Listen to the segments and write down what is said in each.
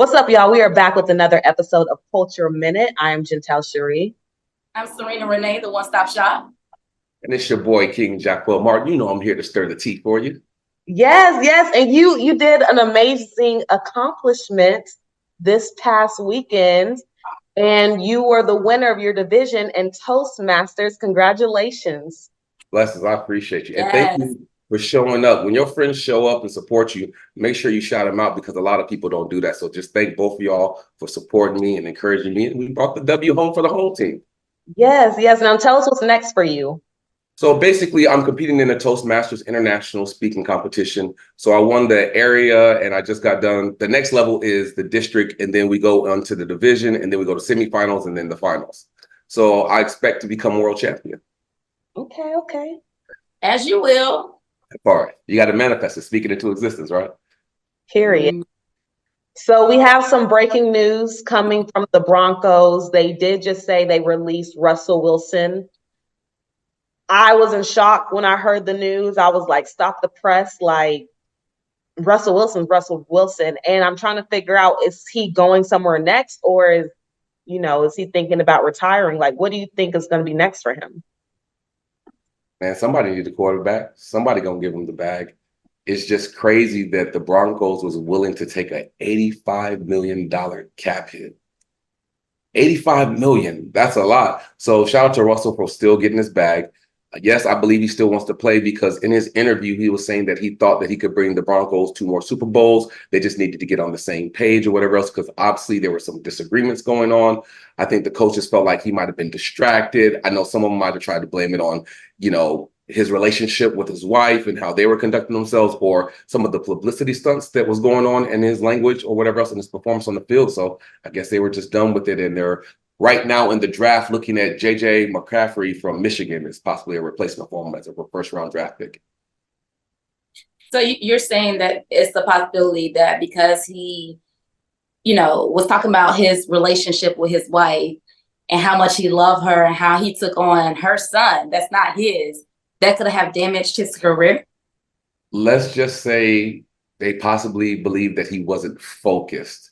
What's up, y'all? We are back with another episode of Culture Minute. I am Gentel, Sharrie. I'm Sarina, Renee, the one-stop shop. And it's your boy, King Jaquel. Mark, you know I'm here to stir the tea for you. Yes. And you did an amazing accomplishment this past weekend, and you were the winner of your division in Toastmasters. Congratulations. Blessings, I appreciate you. And Yes. thank you for showing up. When your friends show up and support you, make sure you shout them out because a lot of people don't do that. So just thank both of y'all for supporting me and encouraging me. And we brought the W home for the home team. Yes. Now tell us what's next for you. So basically, I'm competing in the Toastmasters International Speaking Competition. So I won the area and I just got done. The next level is the district, and then we go on to the division, and then we go to semifinals and then the finals. So I expect to become world champion. Okay. As you will. All right. You got to manifest it, speak it into existence, right? Period. So we have some breaking news coming from the Broncos. They did just say they released Russell Wilson. I was in shock when I heard the news. I was like, stop the press. Like, Russell Wilson. And I'm trying to figure out, is he going somewhere next, or is he thinking about retiring? Like, what do you think is going to be next for him? Man, somebody need a quarterback. Somebody going to give him the bag. It's just crazy that the Broncos was willing to take an $85 million cap hit. $85 million, that's a lot. So shout out to Russell for still getting his bag. Yes, I believe he still wants to play because in his interview, he was saying that he thought that he could bring the Broncos 2 more Super Bowls. They just needed to get on the same page or whatever else, because obviously there were some disagreements going on. I think the coaches felt like he might have been distracted. I know some of them might have tried to blame it on, his relationship with his wife and how they were conducting themselves, or some of the publicity stunts that was going on in his language or whatever else in his performance on the field. So I guess they were just done with it, and they're right now in the draft looking at J.J. McCaffrey from Michigan as possibly a replacement for him as a first-round draft pick. So you're saying that it's the possibility that because he, was talking about his relationship with his wife and how much he loved her and how he took on her son that's not his, that could have damaged his career? Let's just say they possibly believe that he wasn't focused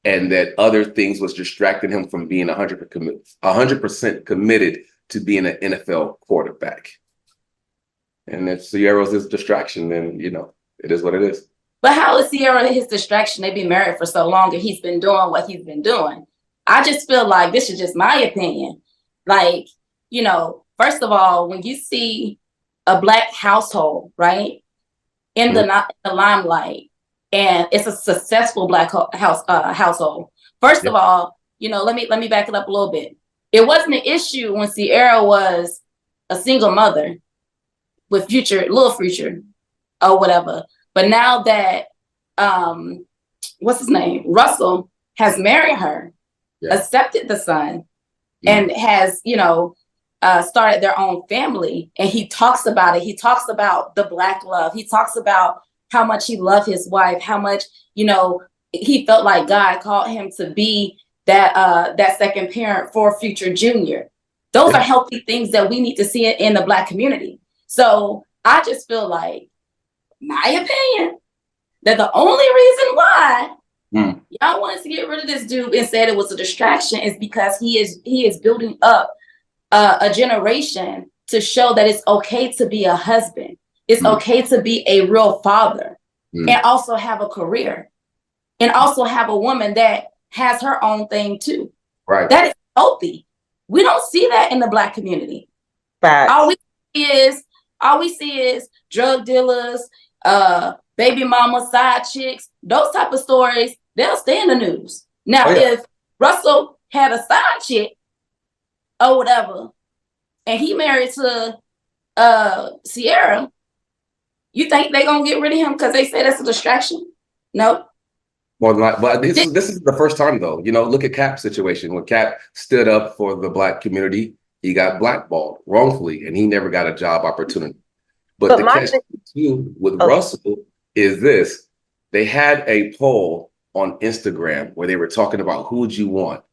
and that other things was distracting him from being 100% committed to being an NFL quarterback. And if Sierra's his distraction, then, it is what it is. But how is Sierra his distraction? They've been married for so long and he's been doing what he's been doing. I just feel like, this is just my opinion. Like, first of all, when you see a Black household, right, in the limelight, and it's a successful Black household. First of all, let me back it up a little bit. It wasn't an issue when Sierra was a single mother with little future or whatever. But now that what's his name? Russell has married her, accepted the son, and has, started their own family. And he talks about it. He talks about the Black love. He talks about how much he loved his wife, how much, he felt like God called him to be that second parent for future junior. Those are healthy things that we need to see in the Black community. So I just feel like, my opinion, that the only reason why y'all wanted to get rid of this dude and said it was a distraction is because he is building up a generation to show that it's okay to be a husband. It's okay to be a real father and also have a career and also have a woman that has her own thing too. Right. That is healthy. We don't see that in the Black community. Facts. All we see is drug dealers, baby mama, side chicks, those type of stories. They'll stay in the news. Now, if Russell had a side chick or whatever, and he married to Sierra, you think they're gonna get rid of him because they say that's a distraction? No. Well, but this is the first time though. Look at Cap's situation. When Cap stood up for the Black community, he got blackballed wrongfully, and he never got a job opportunity. But the catch too with Russell is this: they had a poll on Instagram where they were talking about who would you want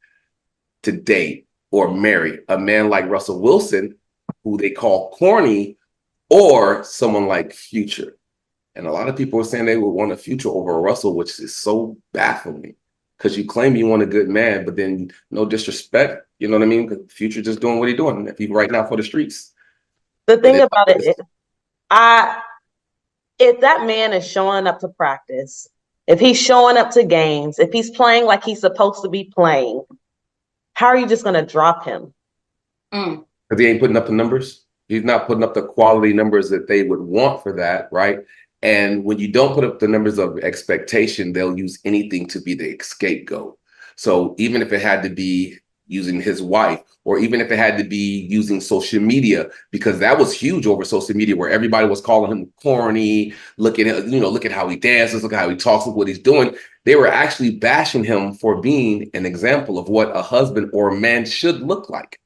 to date or marry, a man like Russell Wilson, who they call corny, or someone like Future. And a lot of people were saying they would want a Future over a Russell, which is so baffling because you claim you want a good man, but then no disrespect, you know what I mean? Future just doing what he's doing. If he right now for the streets. The thing about it is, if that man is showing up to practice, if he's showing up to games, if he's playing like he's supposed to be playing, how are you just going to drop him? Because he ain't putting up the numbers. He's not putting up the quality numbers that they would want for that, right? And when you don't put up the numbers of expectation, they'll use anything to be the scapegoat. So even if it had to be using his wife, or even if it had to be using social media, because that was huge over social media, where everybody was calling him corny. Look at him, look at how he dances, look at how he talks, look what he's doing. They were actually bashing him for being an example of what a husband or a man should look like.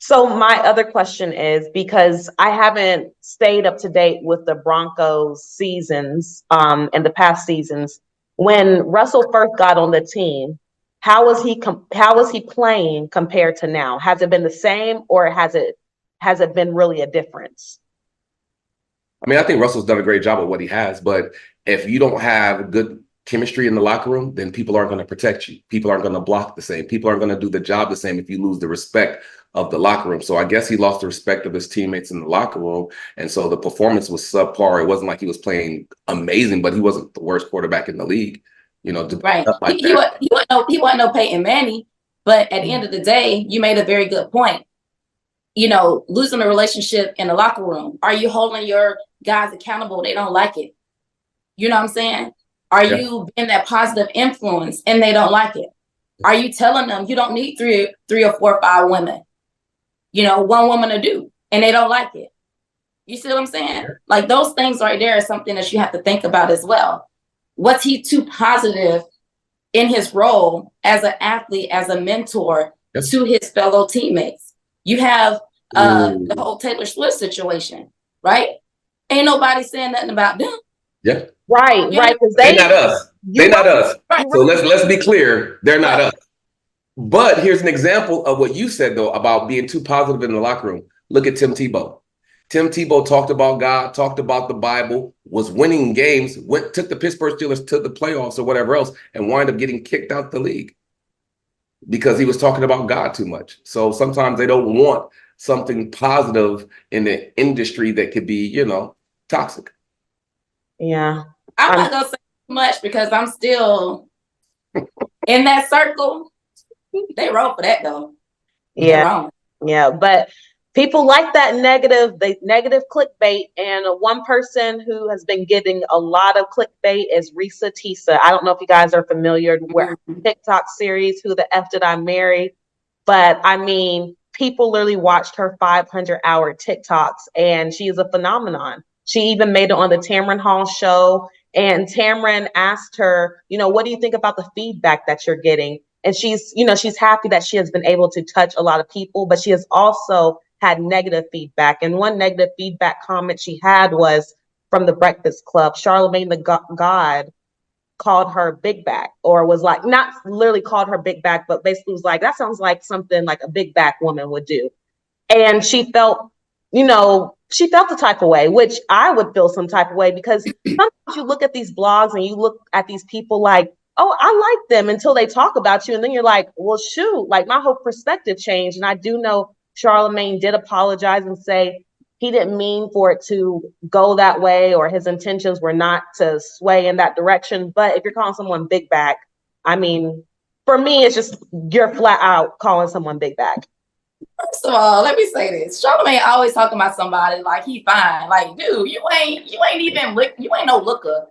So my other question is, because I haven't stayed up to date with the Broncos seasons, and the past seasons, when Russell first got on the team, how was he playing compared to now? Has it been the same, or has it been really a difference? I mean, I think Russell's done a great job of what he has, but if you don't have good chemistry in the locker room, then people aren't going to protect you. People aren't going to block the same. People aren't going to do the job the same if you lose the respect of the locker room. So I guess he lost the respect of his teammates in the locker room. And so the performance was subpar. It wasn't like he was playing amazing, but he wasn't the worst quarterback in the league. Right. He wasn't no Peyton Manning, but at the end of the day, you made a very good point. Losing a relationship in the locker room. Are you holding your guys accountable? They don't like it. You know what I'm saying? Are you being that positive influence and they don't like it? Are you telling them you don't need three or four or five women? One woman to do, and they don't like it. You see what I'm saying? Like, those things right there is something that you have to think about as well. Was he too positive in his role as an athlete, as a mentor to his fellow teammates? You have the whole Taylor Swift situation, right? Ain't nobody saying nothing about them. Yeah. Right. Because they're not us. They're not us. Right. So let's be clear. They're not us. But here's an example of what you said, though, about being too positive in the locker room. Look at Tim Tebow. Tim Tebow talked about God, talked about the Bible, was winning games, took the Pittsburgh Steelers to the playoffs or whatever else, and wound up getting kicked out the league because he was talking about God too much. So sometimes they don't want something positive in the industry that could be, toxic. Yeah. I'm not going to say too much because I'm still in that circle. They roll for that, though. Yeah. Yeah. But people like that negative clickbait. And one person who has been getting a lot of clickbait is Reesa Teesa. I don't know if you guys are familiar with her TikTok series, Who the F Did I Marry? But I mean, people literally watched her 500-hour TikToks, and she is a phenomenon. She even made it on the Tamron Hall show. And Tamron asked her, what do you think about the feedback that you're getting? And she's happy that she has been able to touch a lot of people, but she has also had negative feedback. And one negative feedback comment she had was from the Breakfast Club. Charlamagne the God called her big back, or was like, not literally called her big back, but basically was like, that sounds like something like a big back woman would do. And she felt the type of way, which I would feel some type of way, because sometimes you look at these blogs and you look at these people like, oh, I like them, until they talk about you. And then you're like, well, shoot, like my whole perspective changed. And I do know Charlamagne did apologize and say he didn't mean for it to go that way, or his intentions were not to sway in that direction. But if you're calling someone big back, I mean, for me, it's just, you're flat out calling someone big back. First of all, let me say this. Charlamagne always talking about somebody like he fine. Like, dude, you ain't no looker.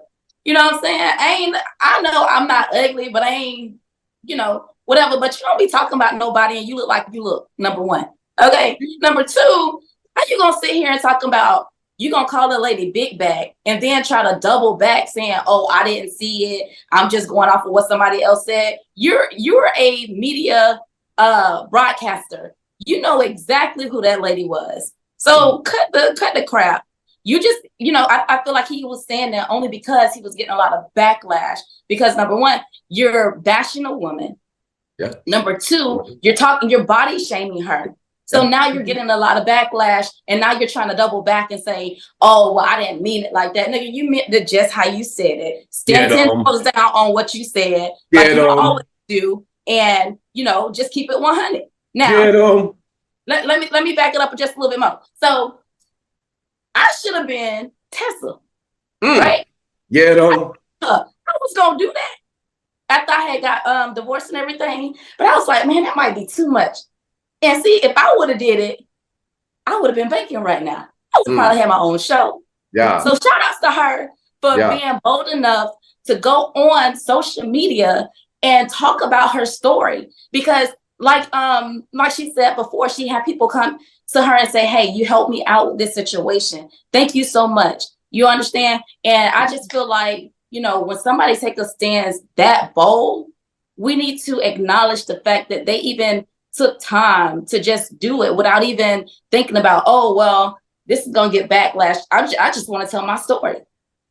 You know what I'm saying? I know I'm not ugly, but I ain't, whatever. But you don't be talking about nobody and you look like you look, number one. Okay. Number two, how you gonna sit here and talk about, you gonna call a lady big back and then try to double back saying, oh, I didn't see it, I'm just going off of what somebody else said. You're a media broadcaster. You know exactly who that lady was. So cut the crap. You just, I feel like he was saying that only because he was getting a lot of backlash. Because number one, you're bashing a woman. Yeah. Number two, you're body shaming her. So now you're getting a lot of backlash, and now you're trying to double back and say, oh, well, I didn't mean it like that. Nigga, you meant it just how you said it. Stand 10 toes down on what you said, like you always do, and, you know, just keep it 100. Now, let me back it up just a little bit more. So I should have been Tessa, right? I was going to do that after I had got divorced and everything. But I was like, man, that might be too much. And see, if I would have did it, I would have been banking right now. I would probably have my own show. Yeah. So shout outs to her for being bold enough to go on social media and talk about her story. Because like she said before, she had people come to her and say, hey, you helped me out with this situation. Thank you so much. You understand? And I just feel like, you know, when somebody takes a stance that bold, we need to acknowledge the fact that they even took time to just do it without even thinking about, oh, well, this is going to get backlash. I just want to tell my story,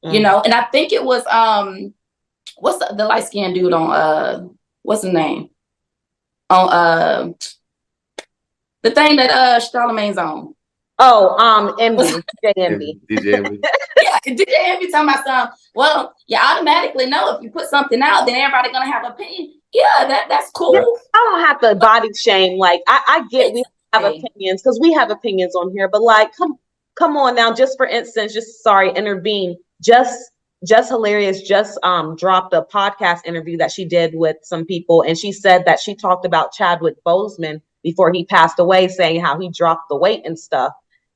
you know? And I think it was, what's the light-skinned dude on, what's his name? On the thing that Charlamagne's on. Oh, MB, DJ MB. Yeah, DJ MB talking about something. Well, you automatically know if you put something out, then everybody gonna have an opinion. Yeah, that's cool. I don't have to body shame. Like I get we have opinions because we have opinions on here, but like come on now, just for instance, intervene. Just Hilarious just dropped a podcast interview that she did with some people, and she said that she talked about Chadwick Boseman before he passed away, saying how he dropped the weight and stuff,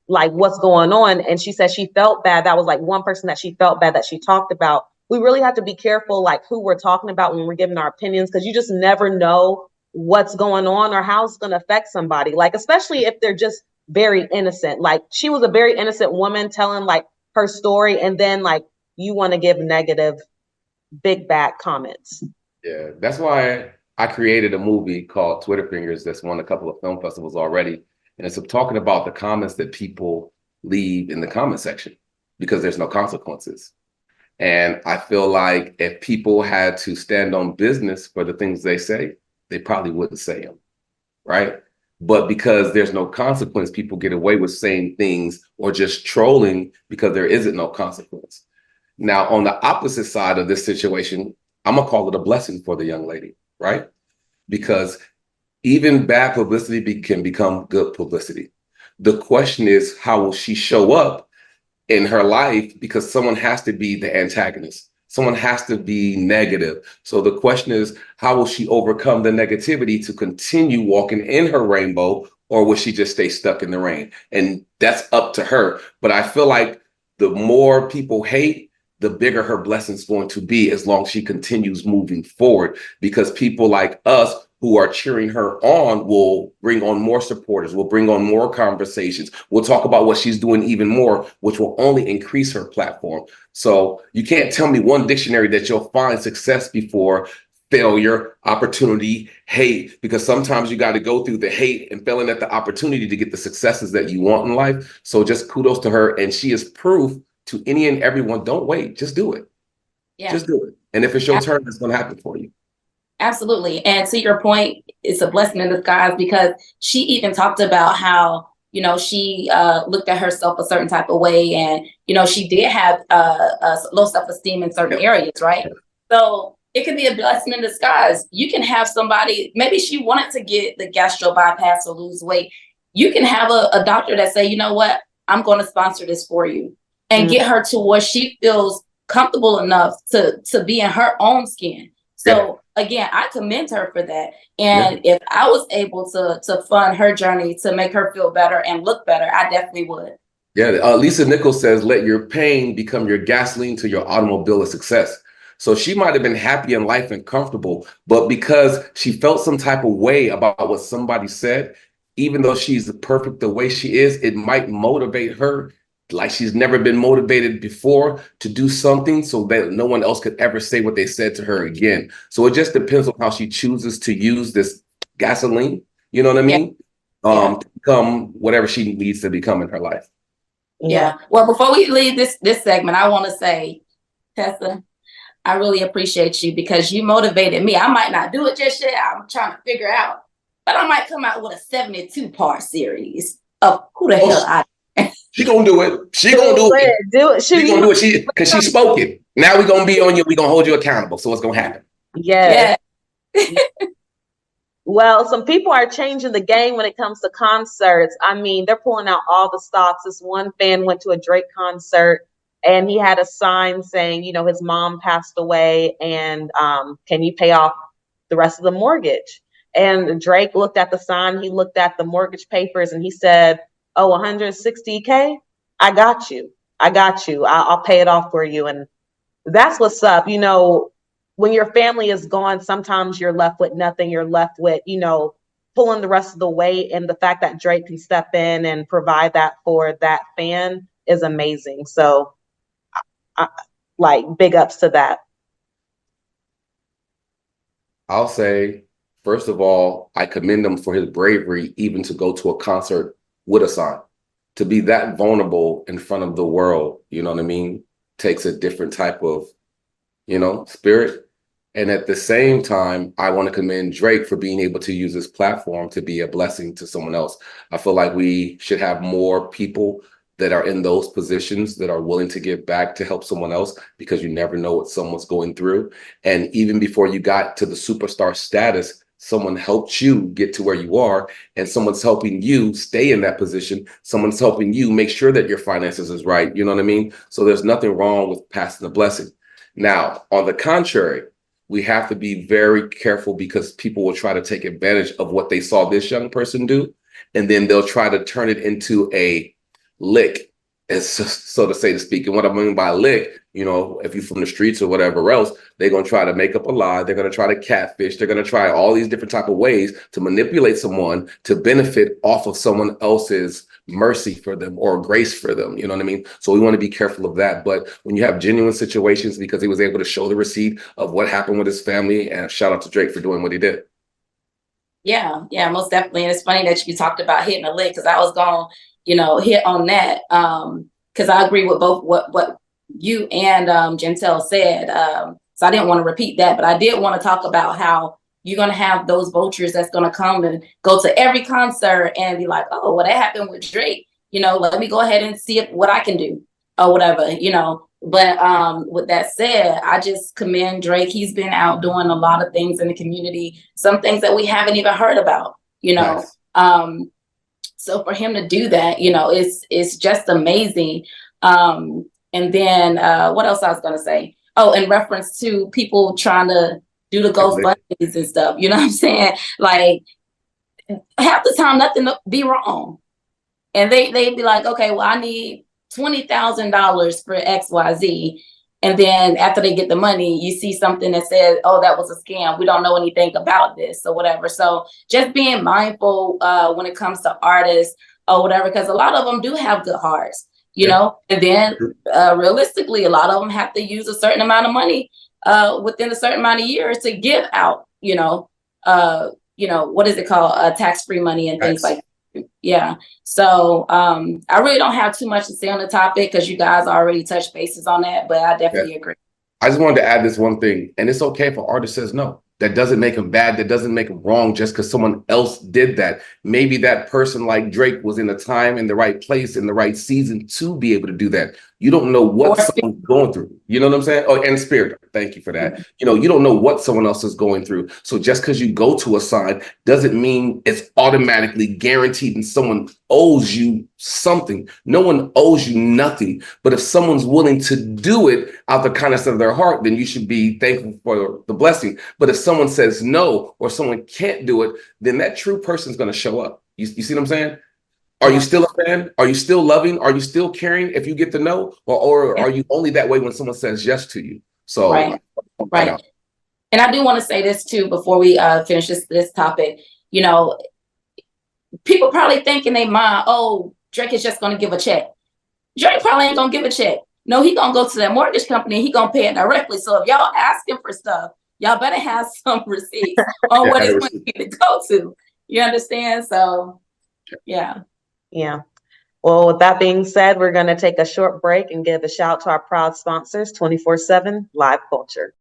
like what's going on. And she said she felt bad. That was like one person that she felt bad that she talked about. We really have to be careful, like who we're talking about when we're giving our opinions, because you just never know what's going on or how it's going to affect somebody. Like, especially if they're just very innocent. Like she was a very innocent woman telling like her story, and then like you want to give negative, big bad comments. Yeah, that's why I created a movie called Twitter Fingers that's won a couple of film festivals already. And it's talking about the comments that people leave in the comment section because there's no consequences. And I feel like if people had to stand on business for the things they say, they probably wouldn't say them, right? But because there's no consequence, people get away with saying things or just trolling because there isn't no consequence. Now, on the opposite side of this situation, I'm gonna call it a blessing for the young lady, right? Because even bad publicity can become good publicity. The question is, how will she show up in her life? Because someone has to be the antagonist. Someone has to be negative. So the question is, how will she overcome the negativity to continue walking in her rainbow, or will she just stay stuck in the rain? And that's up to her. But I feel like the more people hate, the bigger her blessing's going to be as long as she continues moving forward, because people like us who are cheering her on will bring on more supporters, will bring on more conversations. We'll talk about what she's doing even more, which will only increase her platform. So you can't tell me one dictionary that you'll find success before failure, opportunity, hate, because sometimes you got to go through the hate and failing at the opportunity to get the successes that you want in life. So just kudos to her. And she is proof to any and everyone, don't wait, just do it. Yeah. Just do it. And if it's your turn, it's going to happen for you. Absolutely. And to your point, it's a blessing in disguise, because she even talked about how, you know, she looked at herself a certain type of way, and, you know, she did have low self-esteem in certain areas, right? So it could be a blessing in disguise. You can have somebody, maybe she wanted to get the gastro bypass or lose weight. You can have a doctor that say, you know what, I'm going to sponsor this for you, and get her to where she feels comfortable enough to be in her own skin. So again, I commend her for that. And if I was able to fund her journey to make her feel better and look better, I definitely would. Yeah, Lisa Nichols says, let your pain become your gasoline to your automobile of success. So she might have been happy in life and comfortable, but because she felt some type of way about what somebody said, even though she's perfect the way she is, it might motivate her like she's never been motivated before to do something so that no one else could ever say what they said to her again. So it just depends on how she chooses to use this gasoline, you know what I mean? To become whatever she needs to become in her life. Yeah. Well, before we leave this segment, I want to say, Tessa, I really appreciate you, because you motivated me. I might not do it just yet. I'm trying to figure out but I might come out with a 72-part series of who the hell I am. She gonna do it. She gonna do it. Do it. She gonna do it. Because she spoke it. Now we gonna be on you. We gonna hold you accountable. So what's gonna happen? Yes. Yeah. Well, some people are changing the game when it comes to concerts. I mean, they're pulling out all the stops. This one fan went to a Drake concert and he had a sign saying, you know, his mom passed away and can you pay off the rest of the mortgage? And Drake looked at the sign, he looked at the mortgage papers and he said, oh, 160K? I got you. I'll pay it off for you. And that's what's up. You know, when your family is gone, sometimes you're left with nothing. You're left with, you know, pulling the rest of the weight. And the fact that Drake can step in and provide that for that fan is amazing. So, like, big ups to that. I'll say, first of all, I commend him for his bravery, even to go to a concert with a sign. To be that vulnerable in front of the world, you know what I mean, takes a different type of, you know, spirit. And at the same time, I want to commend Drake for being able to use his platform to be a blessing to someone else. I feel like we should have more people that are in those positions that are willing to give back to help someone else, because you never know what someone's going through. And even before you got to the superstar status, someone helped you get to where you are, and someone's helping you stay in that position. Someone's helping you make sure that your finances is right. You know what I mean? So there's nothing wrong with passing the blessing. Now, on the contrary, we have to be very careful, because people will try to take advantage of what they saw this young person do, and then they'll try to turn it into a lick, as so to say to speak. And what I mean by lick, you know, if you're from the streets or whatever else, they're going to try to make up a lie. They're going to try to catfish. They're going to try all these different type of ways to manipulate someone to benefit off of someone else's mercy for them or grace for them. You know what I mean? So we want to be careful of that. But when you have genuine situations, because he was able to show the receipt of what happened with his family, and shout out to Drake for doing what he did. Yeah, most definitely. And it's funny that you talked about hitting a lick, because I was going to, you know, hit on that. Because I agree with both what you and Gentel said. So I didn't want to repeat that, but I did want to talk about how you're going to have those vultures that's going to come and go to every concert and be like, oh, well, that happened with Drake. You know, let me go ahead and see what I can do or whatever, you know. But with that said, I just commend Drake. He's been out doing a lot of things in the community, some things that we haven't even heard about, you know. Nice. So for him to do that, you know, it's just amazing. And then what else I was going to say? Oh, in reference to people trying to do the GoFundMes and stuff, you know what I'm saying? Like, half the time, nothing be wrong. And they'd be like, okay, well, I need $20,000 for XYZ. And then after they get the money, you see something that says, oh, that was a scam. We don't know anything about this or whatever. So just being mindful when it comes to artists or whatever, because a lot of them do have good hearts, you know, and then realistically, a lot of them have to use a certain amount of money within a certain amount of years to give out, you know, what is it called? Tax-free money and things like that. Yeah. So I really don't have too much to say on the topic, because you guys already touched bases on that, but I definitely agree. I just wanted to add this one thing, and it's okay if an artist says no. That doesn't make them bad. That doesn't make them wrong just because someone else did that. Maybe that person like Drake was in the time, in the right place, in the right season to be able to do that. You don't know what someone's going through. You know what I'm saying? Oh, and spirit. Thank you for that. Mm-hmm. You know, you don't know what someone else is going through. So just because you go to a sign doesn't mean it's automatically guaranteed and someone owes you something. No one owes you nothing. But if someone's willing to do it out the kindness of their heart, then you should be thankful for the blessing. But if someone says no, or someone can't do it, then that true person's going to show up. You see what I'm saying? Are you still a fan? Are you still loving? Are you still caring if you get the no? Or are you only that way when someone says yes to you? So, right. And I do want to say this too, before we finish this topic. You know, people probably think in their mind, oh, Drake is just going to give a check. Drake probably ain't going to give a check. No, he going to go to that mortgage company and he going to pay it directly. So if y'all asking for stuff, y'all better have some receipts on what it's going to go to. You understand? So, yeah. Yeah. Well, with that being said, we're going to take a short break and give a shout to our proud sponsors, 24/7 Live Culture.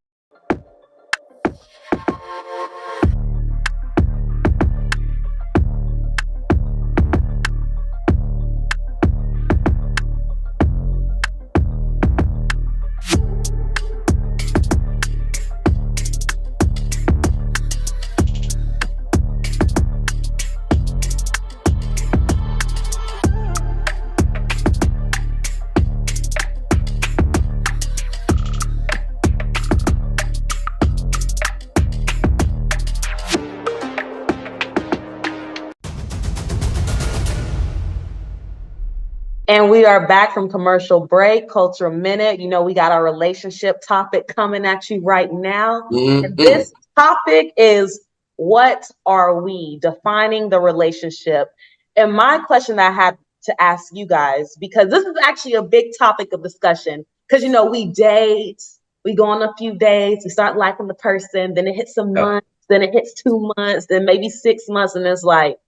And we are back from commercial break, Culture Minute. You know, we got our relationship topic coming at you right now. And this topic is, what are we? Defining the relationship. And my question that I had to ask you guys, because this is actually a big topic of discussion, because, you know, we date, we go on a few dates, we start liking the person, then it hits a month, then it hits 2 months, then maybe 6 months, and it's like,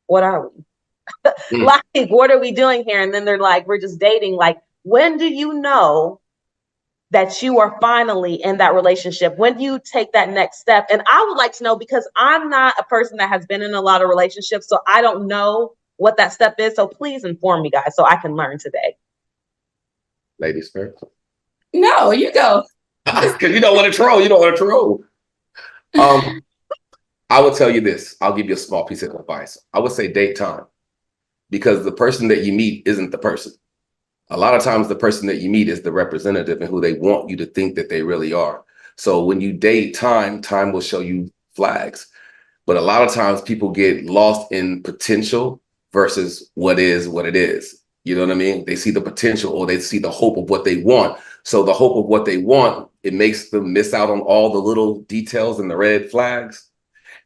what are we? Like, what are we doing here? And then they're like, we're just dating. Like, when do you know that you are finally in that relationship? When do you take that next step? And I would like to know, because I'm not a person that has been in a lot of relationships, so I don't know what that step is. So please inform me, guys, so I can learn today. Ladies first. No, you go. Because you don't want to troll. You don't want to troll. I would tell you this. I'll give you a small piece of advice. I would say date time. Because the person that you meet isn't the person. A lot of times the person that you meet is the representative and who they want you to think that they really are. So when you date, time will show you flags. But a lot of times people get lost in potential versus what it is. You know what I mean? They see the potential, or they see the hope of what they want. So the hope of what they want, it makes them miss out on all the little details and the red flags.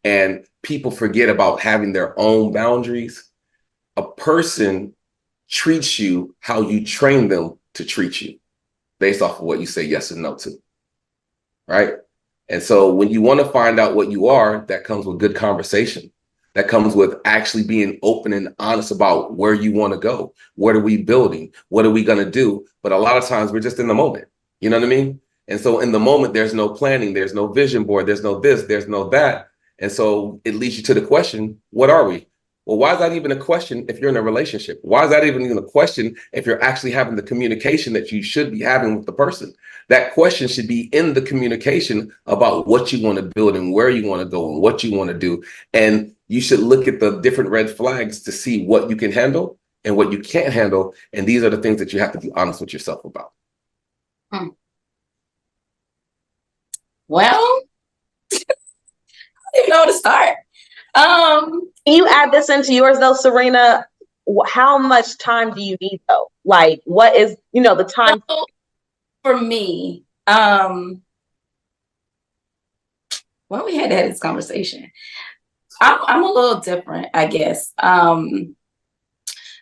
And people forget about having their own boundaries. A person treats you how you train them to treat you, based off of what you say yes and no to, right? And so when you want to find out what you are, that comes with good conversation. That comes with actually being open and honest about where you want to go. What are we building? What are we going to do? But a lot of times we're just in the moment. You know what I mean? And so in the moment, there's no planning. There's no vision board. There's no this. There's no that. And so it leads you to the question, what are we? Well, why is that even a question if you're in a relationship? Why is that even a question if you're actually having the communication that you should be having with the person? That question should be in the communication about what you want to build and where you want to go and what you want to do. And you should look at the different red flags to see what you can handle and what you can't handle. And these are the things that you have to be honest with yourself about. Well, I don't even know where to start. Can you add this into yours though, Sarina? How much time do you need though? Like, what is, you know, the time? So, for me, we had to have this conversation. I'm a little different, I guess.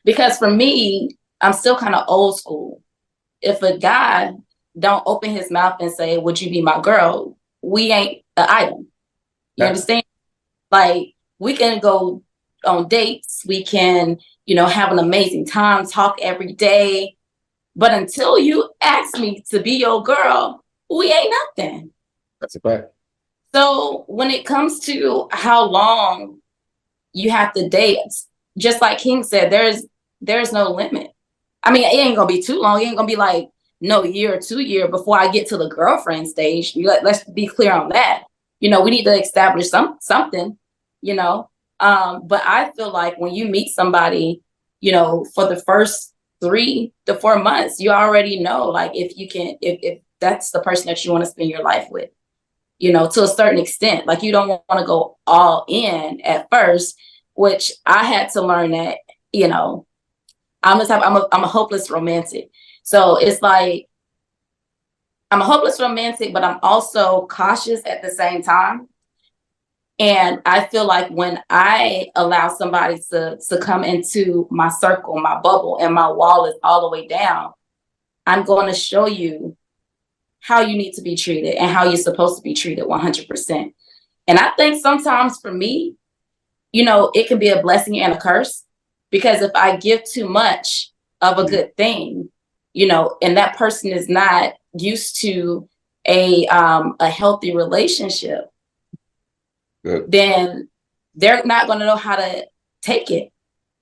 Because for me, I'm still kind of old school. If a guy don't open his mouth and say, would you be my girl? We ain't the item. You understand? Like, we can go on dates. We can, you know, have an amazing time, talk every day. But until you ask me to be your girl, we ain't nothing. That's a fact. So when it comes to how long you have to date, just like King said, there's no limit. I mean, it ain't gonna be too long. It ain't gonna be like no year or 2 year before I get to the girlfriend stage. Let's be clear on that. You know, we need to establish something, you know. But I feel like when you meet somebody, you know, for the first 3 to 4 months, you already know, like, if that's the person that you want to spend your life with, you know, to a certain extent. Like, you don't want to go all in at first, which I had to learn that, you know, I'm a hopeless romantic. So it's like, I'm a hopeless romantic, but I'm also cautious at the same time. And I feel like when I allow somebody to come into my circle, my bubble, and my wall is all the way down, I'm going to show you how you need to be treated and how you're supposed to be treated 100%. And I think sometimes for me, you know, it can be a blessing and a curse, because if I give too much of a good thing, you know, and that person is not used to a healthy relationship, then they're not going to know how to take it.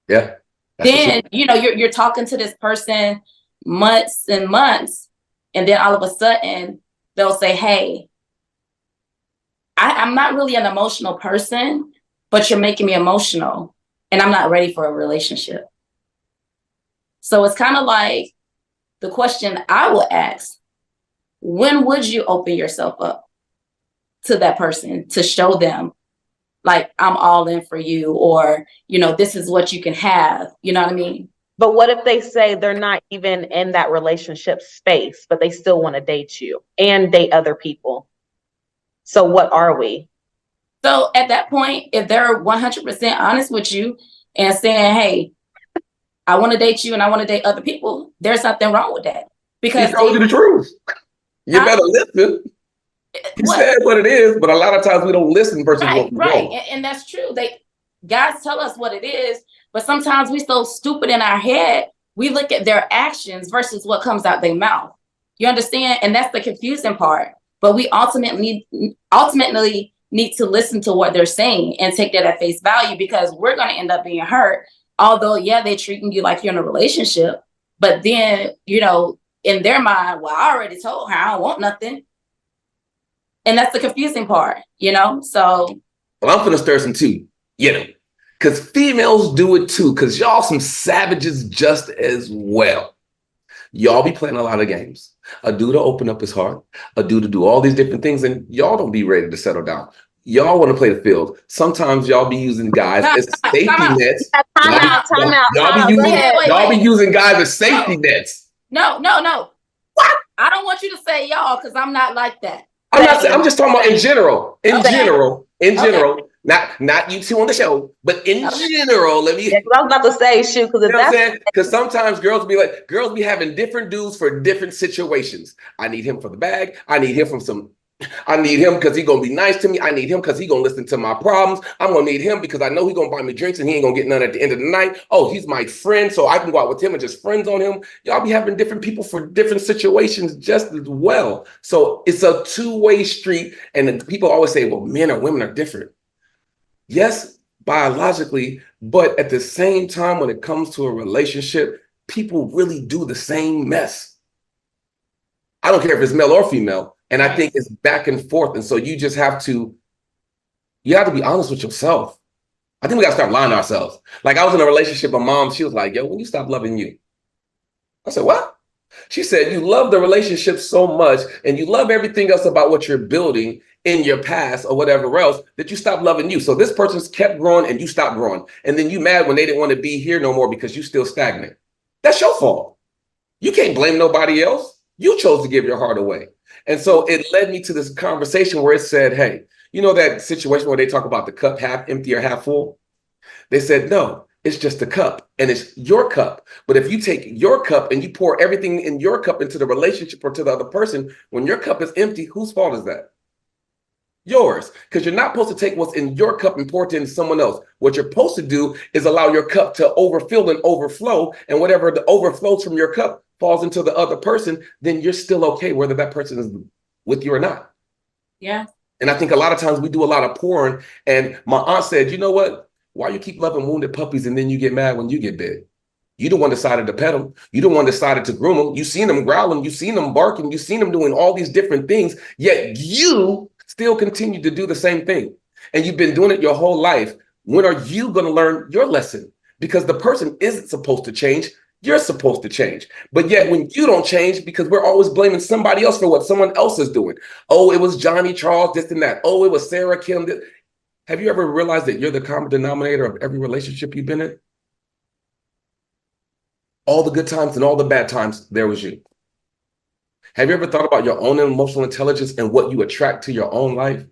Yeah. Then, you know, you're talking to this person months and months, and then all of a sudden they'll say, hey, I'm not really an emotional person, but you're making me emotional, and I'm not ready for a relationship. So it's kind of like the question I will ask, when would you open yourself up to that person to show them, like, I'm all in for you, or, you know, this is what you can have, you know what I mean? But what if they say they're not even in that relationship space, but they still want to date you and date other people? So what are we? So at that point, if they're 100% honest with you and saying, hey, I want to date you and I want to date other people, there's nothing wrong with that. He Because told you the truth. You better listen. He said what it is, but a lot of times we don't listen versus what we right. want. And that's true. Guys tell us what it is, but sometimes we so stupid in our head, we look at their actions versus what comes out their mouth. You understand? And that's the confusing part. But we ultimately need to listen to what they're saying and take that at face value, because we're going to end up being hurt. Although, yeah, they're treating you like you're in a relationship, but then, you know, in their mind, well, I already told her I don't want nothing. And that's the confusing part, you know? So. Well, I'm finna stir some tea, you know, because females do it too, because y'all some savages just as well. Y'all be playing a lot of games. A dude to open up his heart, a dude to do all these different things, and y'all don't be ready to settle down. Y'all want to play the field. Sometimes y'all be using guys as safety nets. Y'all be using guys as safety nets. No. What? I don't want you to say y'all, because I'm not like that. I'm just talking about in general. In general. Not you two on the show, but in general, let me. Yeah, I was about to say, shoot, because you know what I'm saying? Because sometimes girls be having different dudes for different situations. I need him for the bag. I need him because he's gonna be nice to me. I need him because he's gonna listen to my problems. I'm gonna need him because I know he's gonna buy me drinks and he ain't gonna get none at the end of the night. Oh, he's my friend, so I can go out with him and just friends on him. Y'all be having different people for different situations just as well. So it's a two-way street. And people always say, well, men or women are different. Yes, biologically, but at the same time, when it comes to a relationship, people really do the same mess. I don't care if it's male or female. And I think it's back and forth. And so you have to be honest with yourself. I think we got to start lying to ourselves. Like, I was in a relationship with mom. She was like, yo, when you stop loving you? I said, what? She said, you love the relationship so much and you love everything else about what you're building in your past or whatever else that you stop loving you. So this person's kept growing and you stopped growing. And then you mad when they didn't want to be here no more because you still stagnant. That's your fault. You can't blame nobody else. You chose to give your heart away. And so it led me to this conversation where it said, hey, you know that situation where they talk about the cup half empty or half full? They said, no, it's just a cup and it's your cup. But if you take your cup and you pour everything in your cup into the relationship or to the other person, when your cup is empty, whose fault is that? Yours, because you're not supposed to take what's in your cup and pour it into someone else. What you're supposed to do is allow your cup to overfill and overflow, and whatever the overflows from your cup falls into the other person, then you're still okay, whether that person is with you or not. Yeah. And I think a lot of times we do a lot of pouring, and my aunt said, you know what? Why you keep loving wounded puppies and then you get mad when you get bit? You the one decided to pet them. You the one decided to groom them. You seen them growling. You seen them barking. You seen them doing all these different things, yet you still continue to do the same thing. And you've been doing it your whole life. When are you going to learn your lesson? Because the person isn't supposed to change. You're supposed to change. But yet when you don't change, because we're always blaming somebody else for what someone else is doing. Oh, it was Johnny Charles, this and that. Oh, it was Sarah Kim. Have you ever realized that you're the common denominator of every relationship you've been in? All the good times and all the bad times, there was you. Have you ever thought about your own emotional intelligence and what you attract to your own life?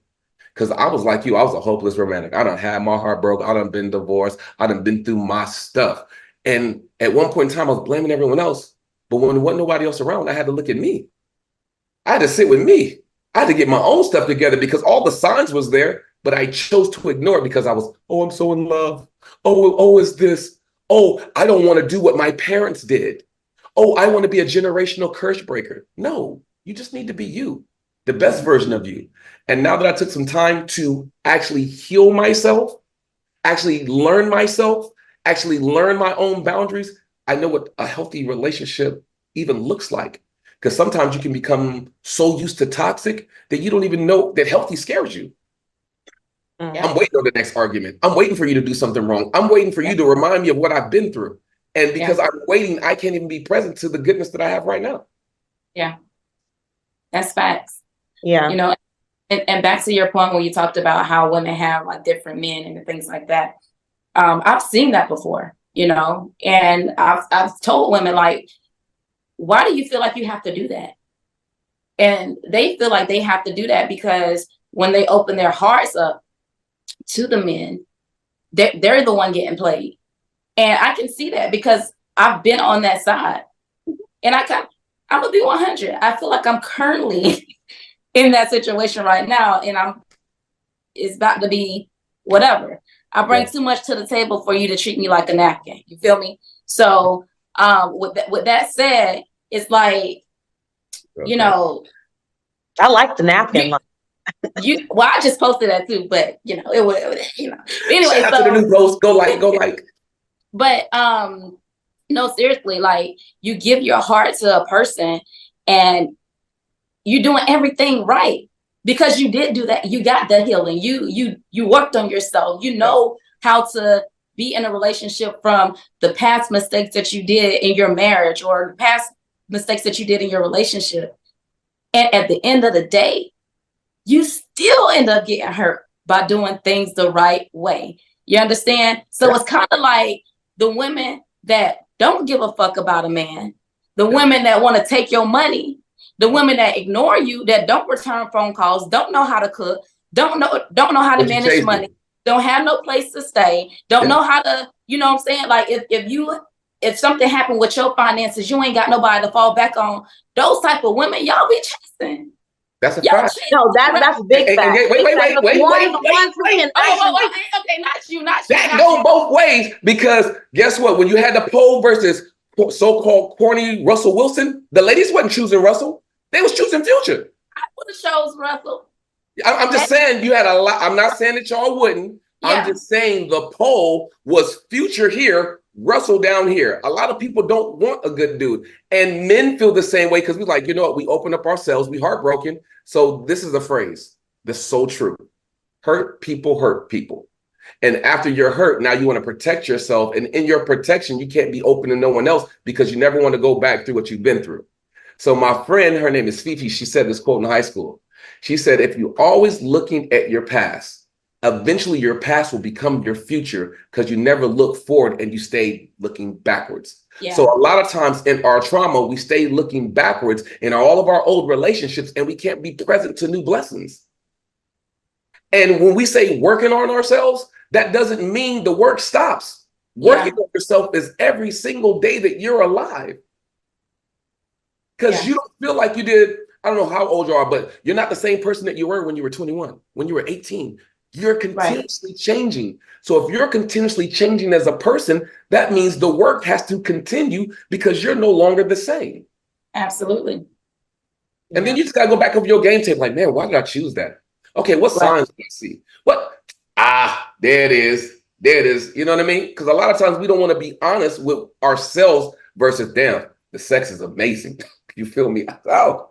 Because I was like you, I was a hopeless romantic. I done had my heart broke. I done been divorced. I done been through my stuff. And at one point in time, I was blaming everyone else. But when there wasn't nobody else around, I had to look at me. I had to sit with me. I had to get my own stuff together because all the signs was there, but I chose to ignore it because I was, oh, I'm so in love. Oh, is this? Oh, I don't want to do what my parents did. Oh, I want to be a generational curse breaker. No, you just need to be you, the best version of you. And now that I took some time to actually heal myself, actually learn myself, actually learn my own boundaries, I know what a healthy relationship even looks like. Because sometimes you can become so used to toxic that you don't even know that healthy scares you. Yeah. I'm waiting on the next argument. I'm waiting for you to do something wrong. I'm waiting for you to remind me of what I've been through. And because I'm waiting, I can't even be present to the goodness that I have right now. Yeah. That's facts. Yeah. You know, and back to your point when you talked about how women have like different men and things like that. I've seen that before. you know, and I've told women, like, why do you feel like you have to do that? And they feel like they have to do that because when they open their hearts up to the men, they're the one getting played. And I can see that because I've been on that side. And I'm gonna be 100. I feel like I'm currently in that situation right now, and it's about to be whatever. I bring too much to the table for you to treat me like a napkin. You feel me? So with that said, it's like, you know, I like the napkin. Well, I just posted that too, but you know, it was, you know. Anyway, shout out to the new post. Go like. But no, seriously, like, you give your heart to a person and you're doing everything right because you did do that. You got the healing. You worked on yourself. You know how to be in a relationship from the past mistakes that you did in your marriage or the past mistakes that you did in your relationship. And at the end of the day, you still end up getting hurt by doing things the right way. You understand? So it's kind of like the women that don't give a fuck about a man, the women that want to take your money, the women that ignore you, that don't return phone calls, don't know how to cook, don't know how to manage money, don't have no place to stay, don't know how to, you know what I'm saying? Like, if something happened with your finances, you ain't got nobody to fall back on. Those type of women, y'all be chasing. That's a fact. No, that's big fact. Wait. Okay, not you. That go both ways, because guess what? When you had the poll versus so-called corny Russell Wilson, the ladies wasn't choosing Russell. They was choosing Future. I would have chose Russell. I'm just saying you had a lot. I'm not saying that y'all wouldn't. Yeah. I'm just saying the poll was Future here, Russell down here. A lot of people don't want a good dude. And men feel the same way because we like, you know what? We open up ourselves. We heartbroken. So this is a phrase that's so true. Hurt people. And after you're hurt, now you want to protect yourself. And in your protection, you can't be open to no one else because you never want to go back through what you've been through. So my friend, her name is Fifi. She said this quote in high school. She said, if you're always looking at your past, eventually your past will become your future because you never look forward and you stay looking backwards. Yeah. So a lot of times in our trauma, we stay looking backwards in all of our old relationships and we can't be present to new blessings. And when we say working on ourselves, that doesn't mean the work stops. Working on yourself is every single day that you're alive. Because you don't feel like you did, I don't know how old you are, but you're not the same person that you were when you were 21, when you were 18. You're continuously changing. So if you're continuously changing as a person, that means the work has to continue because you're no longer the same. Absolutely. And then you just got to go back over your game tape like, man, why did I choose that? Okay, what signs do I see? What? There it is. There it is. You know what I mean? Because a lot of times we don't want to be honest with ourselves versus, damn, the sex is amazing. You feel me? Oh,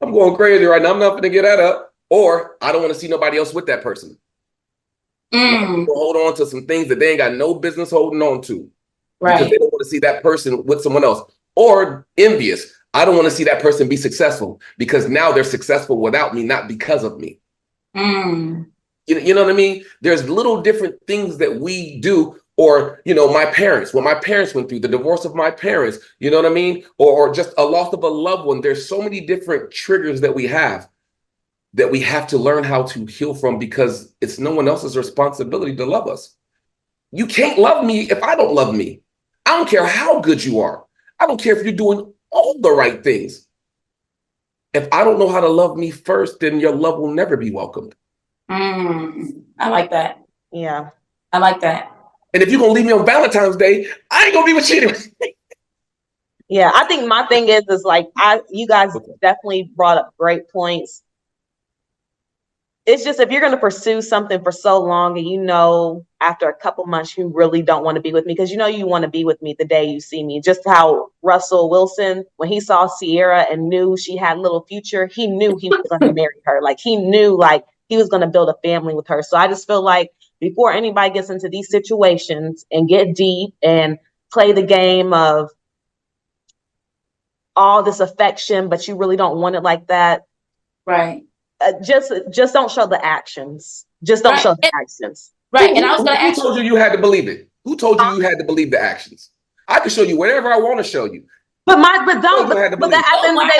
I'm going crazy right now. I'm not going to get that up. Or I don't want to see nobody else with that person. People hold on to some things that they ain't got no business holding on to. Right. Because they don't want to see that person with someone else. Or envious. I don't want to see that person be successful because now they're successful without me, not because of me. You know what I mean? There's little different things that we do. Or, you know, my parents, what my parents went through, the divorce of my parents, you know what I mean? Or just a loss of a loved one. There's so many different triggers that we have to learn how to heal from because it's no one else's responsibility to love us. You can't love me if I don't love me. I don't care how good you are. I don't care if you're doing all the right things. If I don't know how to love me first, then your love will never be welcomed. I like that. Yeah. I like that. And if you're going to leave me on Valentine's Day, I ain't going to be with you anyway. Yeah, I think my thing is like, you guys definitely brought up great points. It's just if you're going to pursue something for so long and you know after a couple months you really don't want to be with me because you know you want to be with me the day you see me. Just how Russell Wilson, when he saw Sierra and knew she had a little future, he knew he was going to marry her. Like he knew like he was going to build a family with her. So I just feel like before anybody gets into these situations and get deep and play the game of all this affection, but you really don't want it like that. Right. Just don't show the actions. Just don't show the actions. Right. And I was going to ask you. Who told you you had to believe it? Who told you you had to believe the actions? I can show you whatever I want to show you. But don't. But at the end of the day,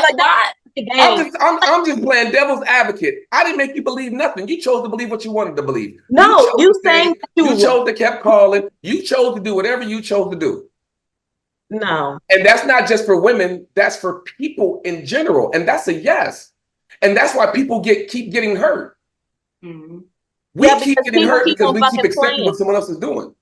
like What? I'm just playing devil's advocate. I didn't make you believe nothing. You chose to believe what you wanted to believe. No, you saying you chose to kept calling. You chose to do whatever you chose to do. No. And that's not just for women, that's for people in general. And that's a yes. And that's why people keep getting hurt. Mm-hmm. We keep getting hurt because we keep accepting what someone else is doing.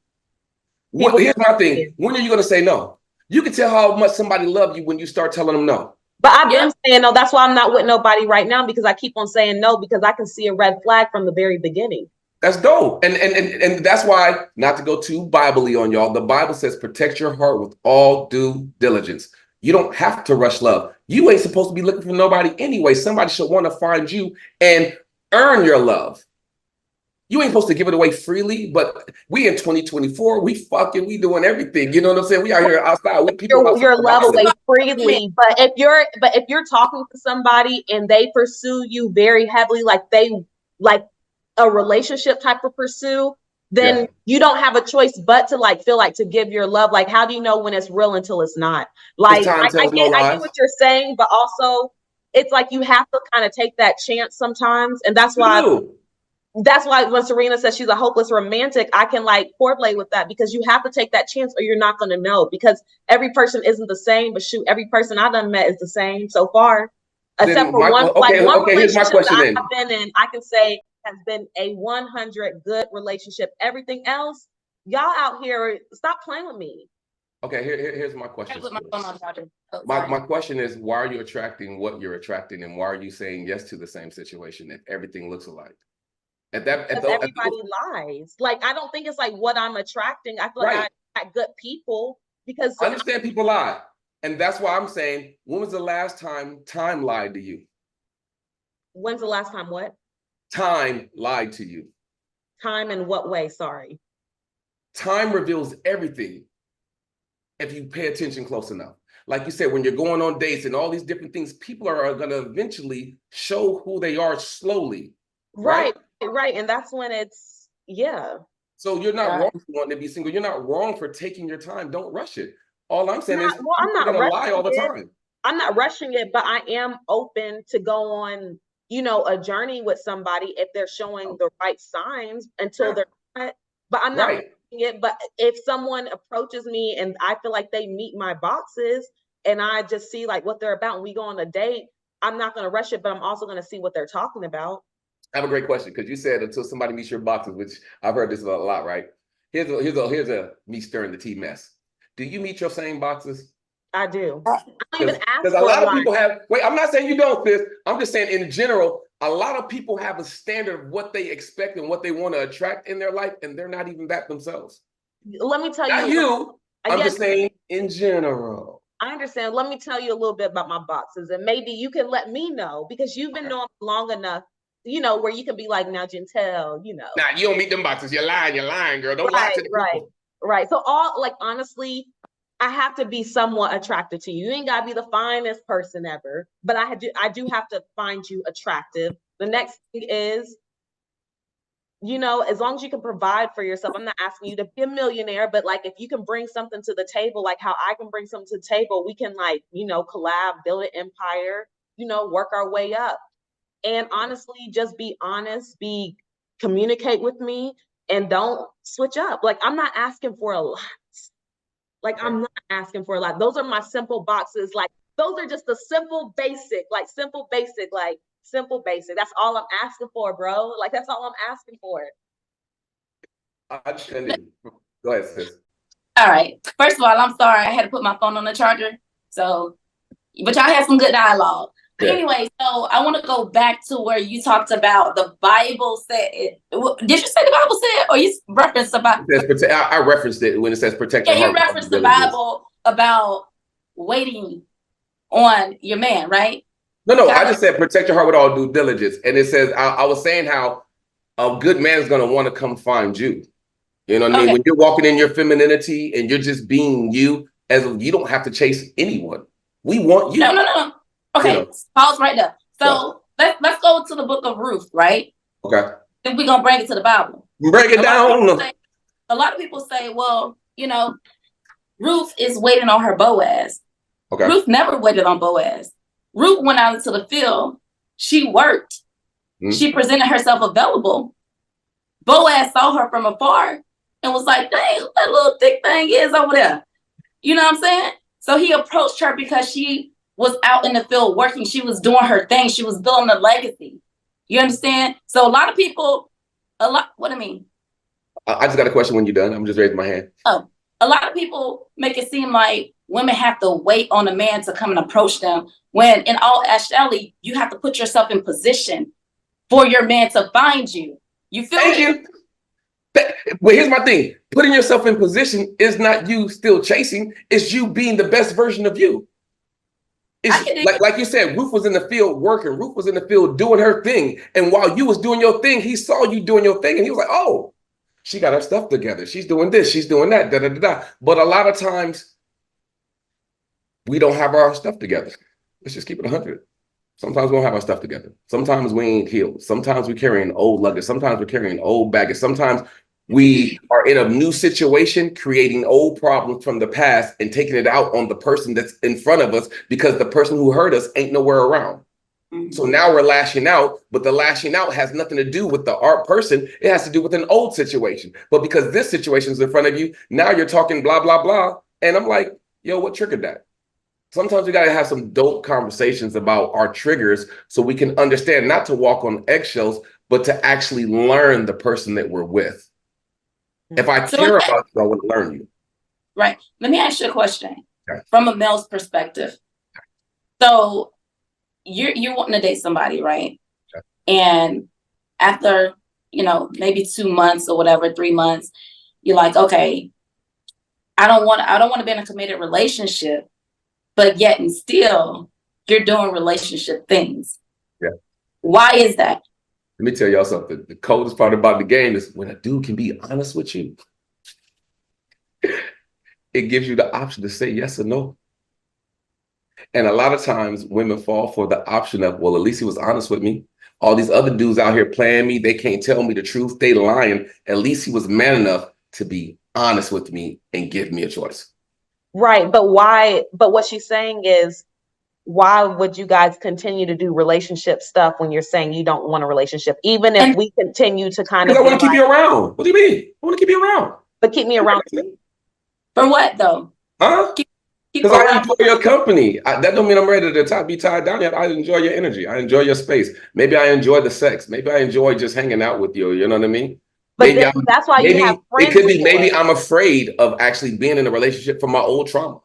Here's my thing. When are you going to say no? You can tell how much somebody loves you when you start telling them no. But I've been saying no. That's why I'm not with nobody right now, because I keep on saying no, because I can see a red flag from the very beginning. That's dope. And that's why, not to go too Bible-y on y'all, the Bible says protect your heart with all due diligence. You don't have to rush love. You ain't supposed to be looking for nobody anyway. Somebody should want to find you and earn your love. You ain't supposed to give it away freely, but we in 2024, we doing everything. You know what I'm saying? We out here outside with people. Your love away freely. But if you're talking to somebody and they pursue you very heavily, like a relationship type of pursue, then you don't have a choice but to feel like to give your love. Like, how do you know when it's real until it's not? Like, I get what you're saying, but also it's like you have to kind of take that chance sometimes. And that's why when Sarina says she's a hopeless romantic, I can foreplay with that, because you have to take that chance or you're not going to know, because every person isn't the same. But shoot, every person I've done met is the same so far, except for one relationship that I've been in, I can say has been a 100 good relationship. Everything else, y'all out here, stop playing with me. Okay, here's my question. My question is, why are you attracting what you're attracting, and why are you saying yes to the same situation if everything looks alike? Everybody lies. I don't think it's what I'm attracting. I feel like I attract good people, because I understand people lie. And that's why I'm saying, when was the last time time lied to you? When's the last time what? Time lied to you. Time in what way? Sorry. Time reveals everything if you pay attention close enough. Like you said, when you're going on dates and all these different things, people are going to eventually show who they are slowly. Right. And that's when it's, So you're not wrong for wanting to be single. You're not wrong for taking your time. Don't rush it. All I'm saying is, I'm not going to lie all the time. I'm not rushing it, but I am open to go on, a journey with somebody if they're showing the right signs until they're not. But I'm not rushing it. But if someone approaches me and I feel like they meet my boxes and I just see what they're about and we go on a date, I'm not going to rush it, but I'm also going to see what they're talking about. I have a great question, because you said until somebody meets your boxes, which I've heard this a lot, right? Here's a me stirring the tea mess. Do you meet your same boxes? I do. I don't even ask. Because a lot of people have. Wait, I'm not saying you don't, sis. I'm just saying in general, a lot of people have a standard of what they expect and what they want to attract in their life, and they're not even that themselves. Let me tell you. Not you. I'm just saying in general. I understand. Let me tell you a little bit about my boxes, and maybe you can let me know, because you've been knowing long enough, where you can be like, now, Gentel, Nah, you don't meet them boxes. You're lying, girl. Don't lie to the people. Right. So honestly, I have to be somewhat attracted to you. You ain't gotta be the finest person ever, but I do have to find you attractive. The next thing is, as long as you can provide for yourself. I'm not asking you to be a millionaire, but if you can bring something to the table, like how I can bring something to the table, we can collab, build an empire, work our way up. And honestly, just be honest, communicate with me, and don't switch up. I'm not asking for a lot. I'm not asking for a lot. Those are my simple boxes. Those are just the simple basic. That's all I'm asking for, bro. That's all I'm asking for. I understand. Go ahead, sis. All right. First of all, I'm sorry. I had to put my phone on the charger. So, but y'all had some good dialogue. Anyway, so I want to go back to where you talked about the Bible said. Did you say the Bible said, or you referenced the Bible? I referenced it when it says protect your heart. You referenced the Bible about waiting on your man, right? No, I just said protect your heart with all due diligence. And it says, I was saying how a good man is going to want to come find you. You know what I mean? When you're walking in your femininity and you're just being you, you don't have to chase anyone. We want you. No. Okay, pause right there. So let's go to the book of Ruth, right? Okay. Then we're gonna bring it to the Bible. Break it down. a lot of people say, well, Ruth is waiting on her Boaz. Okay. Ruth never waited on Boaz. Ruth went out into the field. She worked. Mm-hmm. She presented herself available. Boaz saw her from afar and was like, dang, who that little thick thing is over there? You know what I'm saying? So he approached her because she was out in the field working. She was doing her thing. She was building a legacy. You understand? So a lot of people, what I mean? I just got a question when you're done. I'm just raising my hand. Oh, a lot of people make it seem like women have to wait on a man to come and approach them, when in all actuality, you have to put yourself in position for your man to find you. You feel Thank you. Well, here's my thing. Putting yourself in position is not you still chasing. It's you being the best version of you. It's like you said, Ruth was in the field working. Ruth was in the field doing her thing. And while you was doing your thing, he saw you doing your thing. And he was like, oh, she got her stuff together. She's doing this. She's doing that. Da, da, da, da. But a lot of times, we don't have our stuff together. Let's just keep it 100. Sometimes we don't have our stuff together. Sometimes we ain't healed. Sometimes we're carrying old luggage. Sometimes we're carrying old baggage. Sometimes we are in a new situation, creating old problems from the past and taking it out on the person that's in front of us because the person who hurt us ain't nowhere around. So now we're lashing out, but the lashing out has nothing to do with the art person. It has to do with an old situation. But because this situation is in front of you, now you're talking blah, blah, blah. And I'm like, yo, what triggered that? Sometimes we got to have some dope conversations about our triggers so we can understand not to walk on eggshells, but to actually learn the person that we're with. If I care about you, I want to learn you. Right. Let me ask you a question from a male's perspective. So you're wanting to date somebody, right? And after, maybe 2 months or whatever, 3 months, you're like, okay, I don't want to be in a committed relationship. But yet and still, you're doing relationship things. Yeah. Why is that? Let me tell y'all something. The coldest part about the game is when a dude can be honest with you. It gives you the option to say yes or no. And a lot of times women fall for the option of, well, at least he was honest with me. All these other dudes out here playing me, they can't tell me the truth. They lying. At least he was man enough to be honest with me and give me a choice. Right. But why? But what she's saying is, why would you guys continue to do relationship stuff when you're saying you don't want a relationship? Even if we continue to kind of. Because I want to keep you around. What do you mean? I want to keep you around. But keep me around. For what though? Huh? Because I enjoy your company. That don't mean I'm ready to be tied down yet. I enjoy your energy. I enjoy your space. Maybe I enjoy the sex. Maybe I enjoy just hanging out with you. You know what I mean? But that's why you have friends. It could be maybe I'm afraid of actually being in a relationship from my old trauma.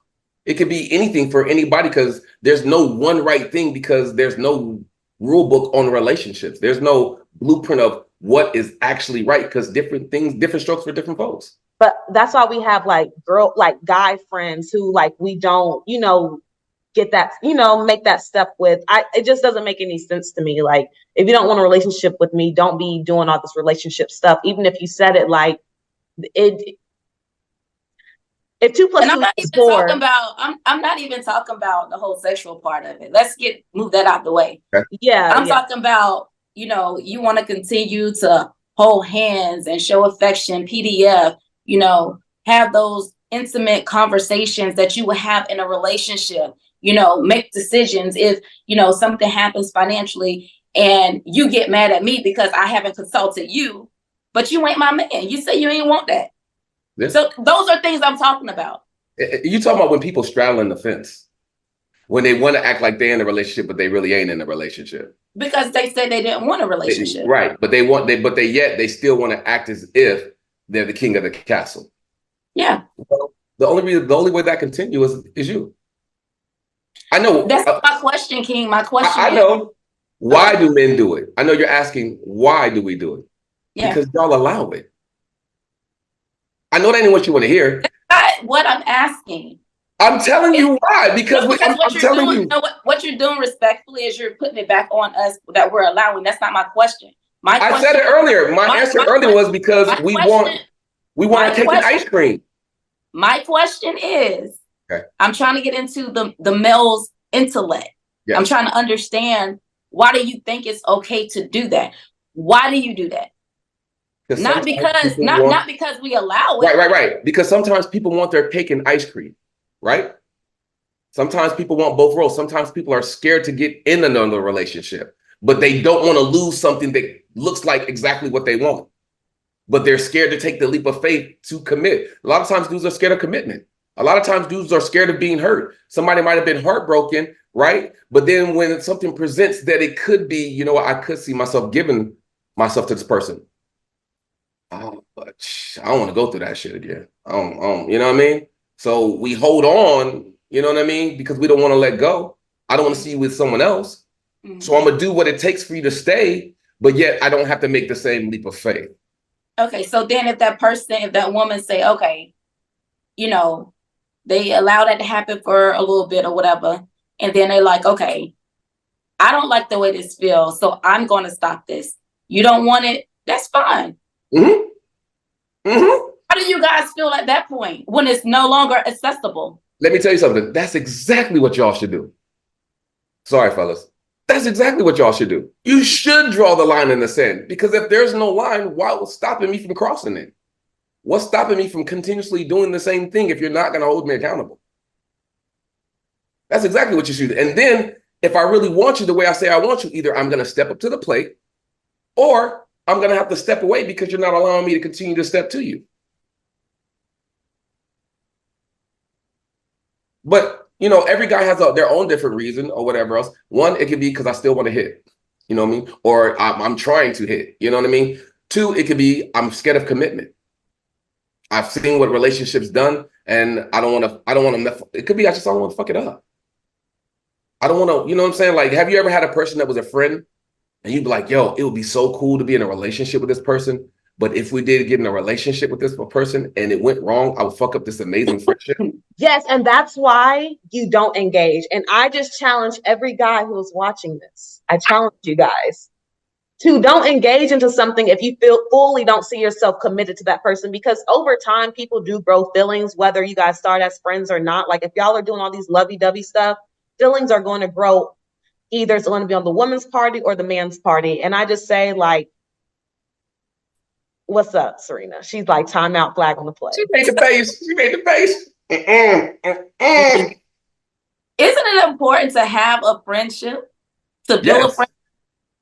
It could be anything for anybody because there's no one right thing because there's no rule book on relationships. There's no blueprint of what is actually right because different things, different strokes for different folks. But that's why we have guy friends who we don't, get that, make that step with. It just doesn't make any sense to me. Like, if you don't want a relationship with me, don't be doing all this relationship stuff. Even if you said it like it. If 2 + 2 is 4. I'm not even talking about the whole sexual part of it. Let's move that out the way. Yeah. I'm talking about, you want to continue to hold hands and show affection, PDF, have those intimate conversations that you would have in a relationship, make decisions if, something happens financially and you get mad at me because I haven't consulted you, but you ain't my man. You say you ain't want that. Yeah. So those are things I'm talking about. You talking about when people straddling the fence, when they want to act like they're in a relationship, but they really ain't in a relationship. Because they said they didn't want a relationship. Right. But they still want to act as if they're the king of the castle. Yeah. Well, the only way that continues is you. I know. That's my question, King. My question I know. Why do men do it? I know you're asking, why do we do it? Yeah. Because y'all allow it. I know that ain't what you want to hear. That's not what I'm asking. I'm telling you why. Because I'm telling you. What you're doing respectfully is you're putting it back on us that we're allowing. That's not my question. I said it earlier. My answer earlier was because we want to take an ice cream. My question is, I'm trying to get into the male's intellect. Yes. I'm trying to understand, why do you think it's okay to do that? Why do you do that? Not because we allow it. Right. Because sometimes people want their cake and ice cream, right? Sometimes people want both roles. Sometimes people are scared to get in another relationship, but they don't want to lose something that looks like exactly what they want. But they're scared to take the leap of faith to commit. A lot of times dudes are scared of commitment. A lot of times dudes are scared of being hurt. Somebody might have been heartbroken, right? But then when something presents that it could be, you know what, I could see myself giving myself to this person. Oh, but I don't want to go through that shit again. I don't, you know what I mean? So we hold on, you know what I mean? Because we don't want to let go. I don't want to see you with someone else. Mm-hmm. So I'm going to do what it takes for you to stay, but yet I don't have to make the same leap of faith. Okay, so then if that woman say, okay, you know, they allow that to happen for a little bit or whatever, and then they're like, okay, I don't like the way this feels, so I'm going to stop this. You don't want it? That's fine. Mm-hmm. Mm-hmm. How do you guys feel at that point when it's no longer accessible? Let me tell you something. That's exactly what y'all should do. Sorry, fellas. That's exactly what y'all should do. You should draw the line in the sand, because if there's no line, what's stopping me from crossing it? What's stopping me from continuously doing the same thing if you're not going to hold me accountable? That's exactly what you should do. And then if I really want you the way I say I want you, either I'm going to step up to the plate, or I'm going to have to step away because you're not allowing me to continue to step to you. But, you know, every guy has their own different reason or whatever else. One, it could be because I still want to hit, you know what I mean? Or I'm trying to hit, you know what I mean? Two, it could be I'm scared of commitment. I've seen what relationships done, and I don't want to, it could be I just don't want to fuck it up. I don't want to, you know what I'm saying? Like, have you ever had a person that was a friend and you'd be like, yo, it would be so cool to be in a relationship with this person, but if we did get in a relationship with this person and it went wrong, I would fuck up this amazing friendship. Yes, and that's why you don't engage. And I just challenge every guy who is watching this. I challenge you guys to don't engage into something if you fully don't see yourself committed to that person, because over time people do grow feelings, whether you guys start as friends or not. Like if y'all are doing all these lovey-dovey stuff, feelings are going to grow. Either it's going to be on the woman's party or the man's party. And I just say, like, what's up, Sarina? She's like, timeout, flag on the play. She made the face. Isn't it important to have a friendship? To build a friendship?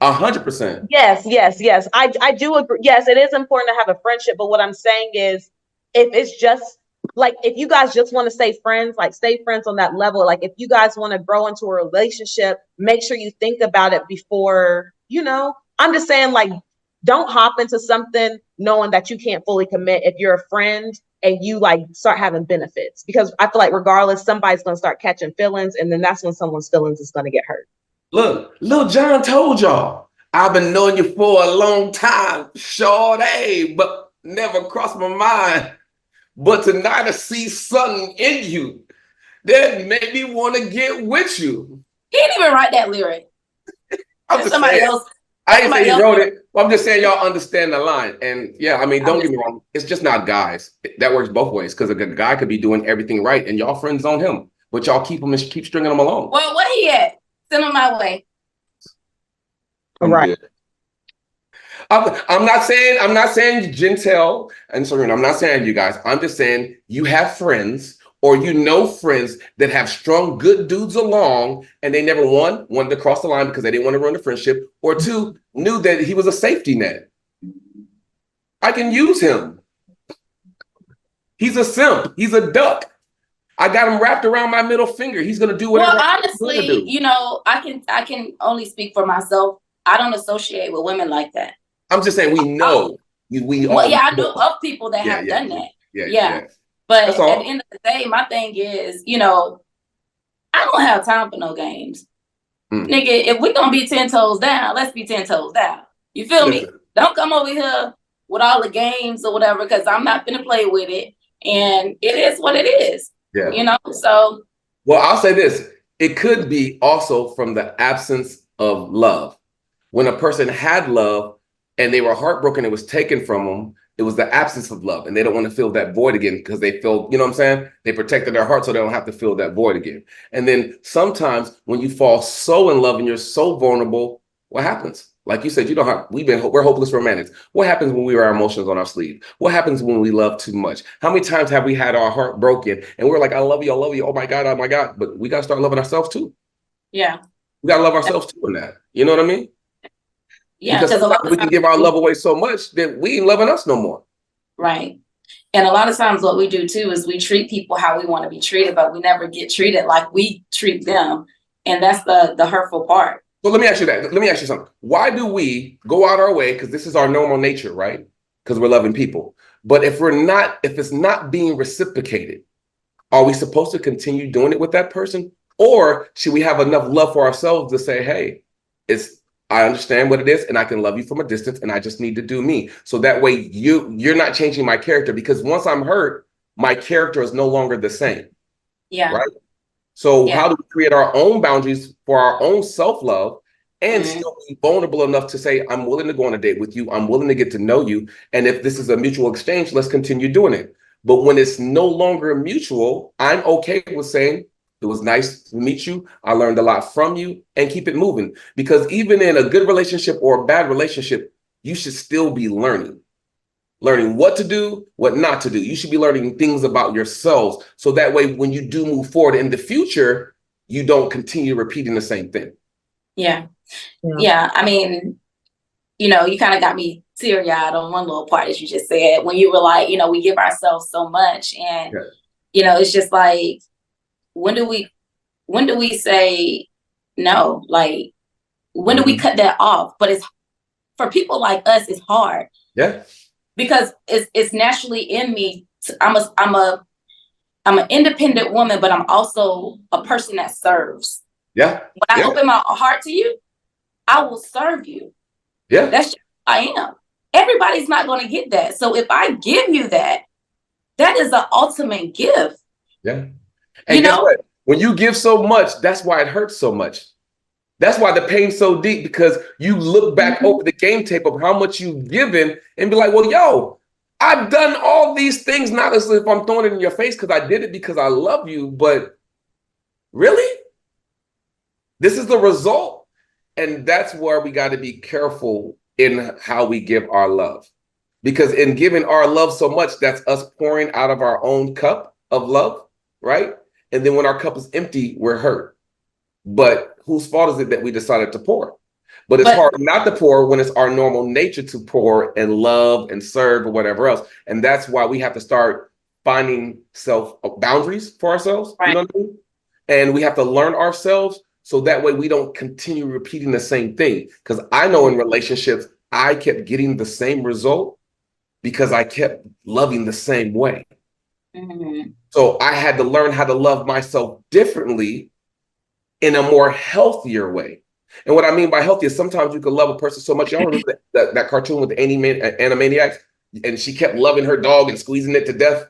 100%. Yes. I do agree. Yes, it is important to have a friendship. But what I'm saying is, if it's just like, if you guys just want to stay friends, like stay friends on that level. Like if you guys want to grow into a relationship, make sure you think about it before, you know, I'm just saying, like, don't hop into something knowing that you can't fully commit if you're a friend and you like start having benefits, because I feel like regardless, somebody's going to start catching feelings, and then that's when someone's feelings is going to get hurt. Look, Lil Jon told y'all, I've been knowing you for a long time, Sharrie, but never crossed my mind. But tonight I see something in you that made me want to get with you. He didn't even write that lyric. Somebody else. I didn't say he wrote it. Well, I'm just saying y'all understand the line. And yeah, I mean, don't get me wrong. It's just not guys. That works both ways, because a guy could be doing everything right and y'all friends on him, but y'all keep stringing him along. Well, where he at? Send him my way. I'm right. Good. I'm not saying Gentel and Sarina. I'm not saying you guys. I'm just saying you have friends, or you know friends that have strung good dudes along, and they never wanted to cross the line because they didn't want to ruin the friendship, or two, knew that he was a safety net. I can use him. He's a simp. He's a duck. I got him wrapped around my middle finger. He's gonna do whatever. Well, honestly, you know, I can only speak for myself. I don't associate with women like that. I'm just saying we know. I know of people that have done that. Yeah. But at the end of the day, my thing is, you know, I don't have time for no games. Nigga, if we're gonna be 10 toes down, let's be 10 toes down. You feel me? Don't come over here with all the games or whatever, because I'm not gonna play with it. And it is what it is. Yeah. You know, so. Well, I'll say this. It could be also from the absence of love. When a person had love and they were heartbroken, it was taken from them. It was the absence of love, and they don't want to feel that void again, because they feel, you know what I'm saying? They protected their heart so they don't have to feel that void again. And then sometimes when you fall so in love and you're so vulnerable, what happens? Like you said, you know how we're hopeless romantics. What happens when we wear our emotions on our sleeve? What happens when we love too much? How many times have we had our heart broken and we're like, I love you, I love you, oh my God, oh my God. But we gotta start loving ourselves too. Yeah. We gotta love ourselves too in that. You know what I mean? Yeah, Because because a lot sometimes of we can times, give our love away so much that we ain't loving us no more. right. And a lot of times what we do too is we treat people how we want to be treated, but we never get treated like we treat them. And that's the hurtful part. So let me ask you that. Let me ask you something. Why do we go out our way? Because this is our normal nature, right? Because we're loving people. But if it's not being reciprocated, are we supposed to continue doing it with that person? Or should we have enough love for ourselves to say, hey, I understand what it is and I can love you from a distance and I just need to do me. So that way you're not changing my character, because once I'm hurt, my character is no longer the same. Yeah. Right. So Yeah. how do we create our own boundaries for our own self-love and still be vulnerable enough to say, I'm willing to go on a date with you. I'm willing to get to know you. And if this is a mutual exchange, let's continue doing it. But when it's no longer mutual, I'm okay with saying, it was nice to meet you. I learned a lot from you, and keep it moving. Because even in a good relationship or a bad relationship, you should still be learning what to do, what not to do. You should be learning things about yourselves. So that way, when you do move forward in the future, you don't continue repeating the same thing. Yeah. Yeah. I mean, you kind of got me teary-eyed on one little part, as you just said, when you were like, we give ourselves so much. And, it's just like, when do we say no? Like, when do we cut that off? But it's, for people like us, it's hard. Yeah. Because it's naturally in me. I'm an independent woman, but I'm also a person that serves. Yeah. When I open my heart to you, I will serve you. Yeah. That's just who I am. Everybody's not going to get that. So if I give you that, that is the ultimate gift. Yeah. And guess what? When you give so much, that's why it hurts so much. That's why the pain's so deep, because you look back over the game tape of how much you've given and be like, well, yo, I've done all these things, not as if I'm throwing it in your face because I did it because I love you, but really? This is the result? And that's where we got to be careful in how we give our love. Because in giving our love so much, that's us pouring out of our own cup of love, right? And then when our cup is empty, we're hurt. But whose fault is it that we decided to pour? But it's hard not to pour when it's our normal nature to pour and love and serve or whatever else. And that's why we have to start finding self boundaries for ourselves. Right. You know what I mean? And we have to learn ourselves so that way we don't continue repeating the same thing. Because I know in relationships, I kept getting the same result because I kept loving the same way. Mm-hmm. So I had to learn how to love myself differently in a more healthier way. And what I mean by healthy is sometimes you can love a person so much. Y'all remember that cartoon with the Animaniacs? And she kept loving her dog and squeezing it to death.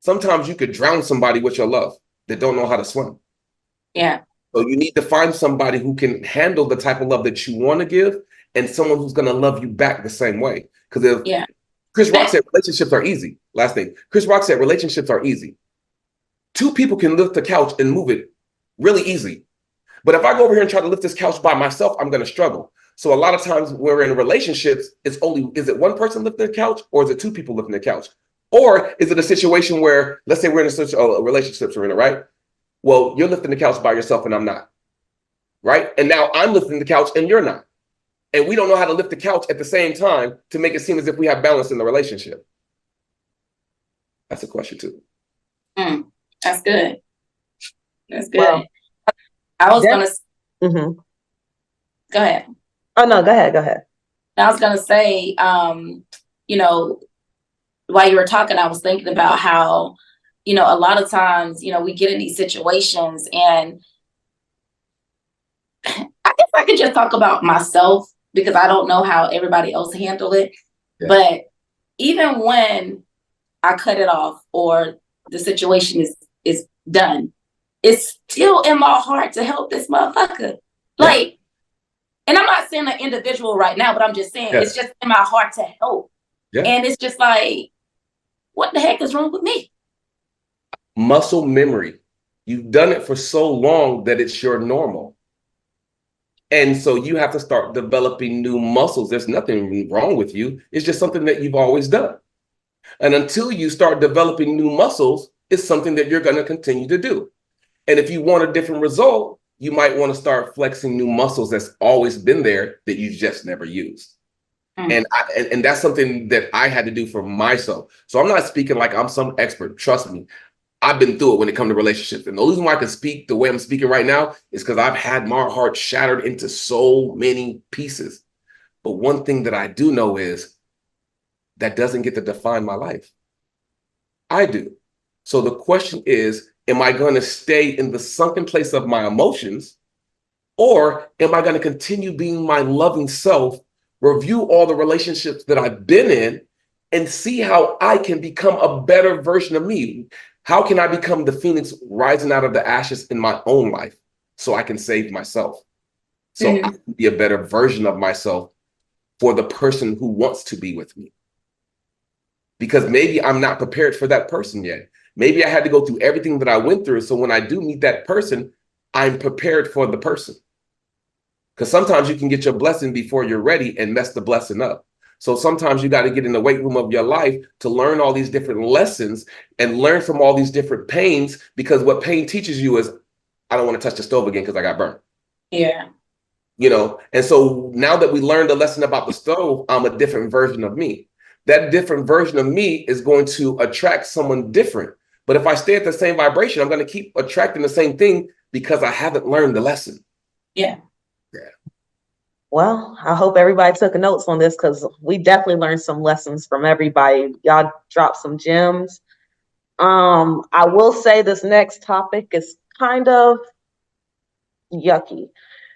Sometimes you could drown somebody with your love that don't know how to swim. Yeah. So you need to find somebody who can handle the type of love that you want to give, and someone who's going to love you back the same way. Because if Chris Rock said relationships are easy. Last thing, Chris Rock said relationships are easy. Two people can lift the couch and move it really easy. But if I go over here and try to lift this couch by myself, I'm going to struggle. So a lot of times when we're in relationships, is it one person lifting the couch, or is it two people lifting the couch? Or is it a situation where, let's say we're in a relationship, Sarina, right? Well, you're lifting the couch by yourself and I'm not, right? And now I'm lifting the couch and you're not. And we don't know how to lift the couch at the same time to make it seem as if we have balance in the relationship. That's a question too. That's good. That's good. Well, I was going to... Go ahead. Oh, no, go ahead. I was going to say, while you were talking, I was thinking about how, a lot of times, we get in these situations, and I guess I could just talk about myself because I don't know how everybody else handle it. Yeah. But even when I cut it off or the situation is done, it's still in my heart to help this motherfucker. Like, and I'm not saying an individual right now, but I'm just saying it's just in my heart to help. Yeah. And it's just like, what the heck is wrong with me? Muscle memory. You've done it for so long that it's your normal. And so you have to start developing new muscles. There's nothing wrong with you. It's just something that you've always done. And until you start developing new muscles, it's something that you're going to continue to do. And if you want a different result, you might want to start flexing new muscles that's always been there that you've just never used. And that's something that I had to do for myself. So I'm not speaking like I'm some expert. Trust me, I've been through it when it comes to relationships. And the reason why I can speak the way I'm speaking right now is because I've had my heart shattered into so many pieces. But one thing that I do know is that doesn't get to define my life. I do. So the question is, am I going to stay in the sunken place of my emotions, or am I going to continue being my loving self, review all the relationships that I've been in, and see how I can become a better version of me? How can I become the phoenix rising out of the ashes in my own life so I can save myself? So I can be a better version of myself for the person who wants to be with me. Because maybe I'm not prepared for that person yet. Maybe I had to go through everything that I went through. So when I do meet that person, I'm prepared for the person. Because sometimes you can get your blessing before you're ready and mess the blessing up. So sometimes you got to get in the weight room of your life to learn all these different lessons and learn from all these different pains, because what pain teaches you is, I don't want to touch the stove again because I got burned. Yeah. You know, and so now that we learned the lesson about the stove, I'm a different version of me. That different version of me is going to attract someone different. But if I stay at the same vibration, I'm going to keep attracting the same thing because I haven't learned the lesson. Yeah. Yeah. Well, I hope everybody took notes on this, because we definitely learned some lessons from everybody. Y'all dropped some gems. I will say this next topic is kind of yucky.